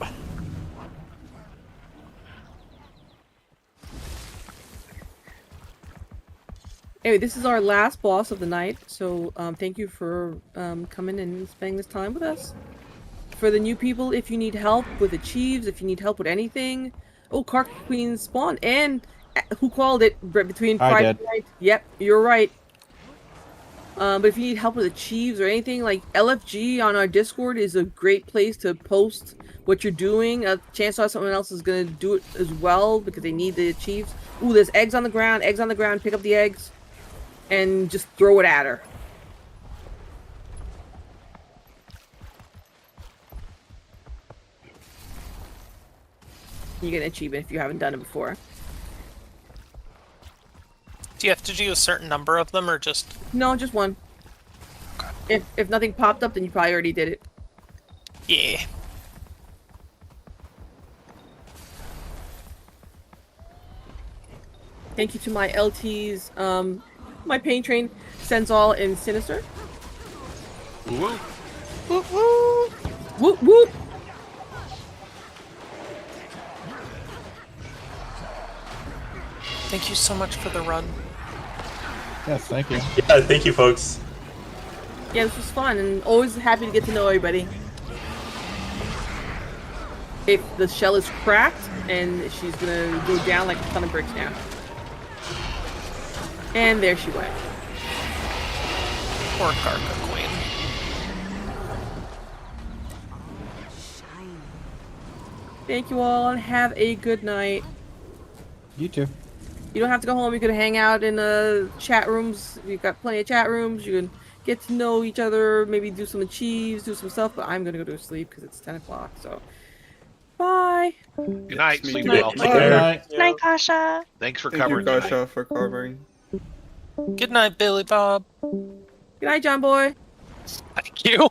Anyway, this is our last boss of the night, so thank you for coming and spending this time with us. For the new people, if you need help with achieves, if you need help with anything, oh, Cark Queen spawned, and who called it between I Friday did. night? Yep, you're right. But if you need help with achieves or anything, like LFG on our Discord is a great place to post what you're doing. Chances are someone else is gonna do it as well because they need the achieves. Ooh, there's eggs on the ground. Eggs on the ground. Pick up the eggs. And just throw it at her. You get an achievement if you haven't done it before. Do you have to do a certain number of them, or just... No, just one. If nothing popped up, then you probably already did it. Yeah. Thank you to my LTs, my Pain Train, Sensol, and Sinister. Woo! Whoop whoop! Whoop whoop! Thank you so much for the run. Yes, thank you. Yeah, thank you, folks. Yeah, this was fun, and always happy to get to know everybody. If the shell is cracked, and she's gonna go down like a ton of bricks now. And there she went. Poor Karka Queen. Thank you all, and have a good night. You too. You don't have to go home. You can hang out in chat rooms. We've got plenty of chat rooms. You can get to know each other, maybe do some achieves, do some stuff. But I'm gonna go to sleep because it's 10 o'clock. So, bye. Good night. Me Sleep too. well. Take care. Night. Night, Kasha. Thanks for Thank you, covering tonight. Kasha, for covering. Good night, Billy Bob. Good night, John Boy. Thank you.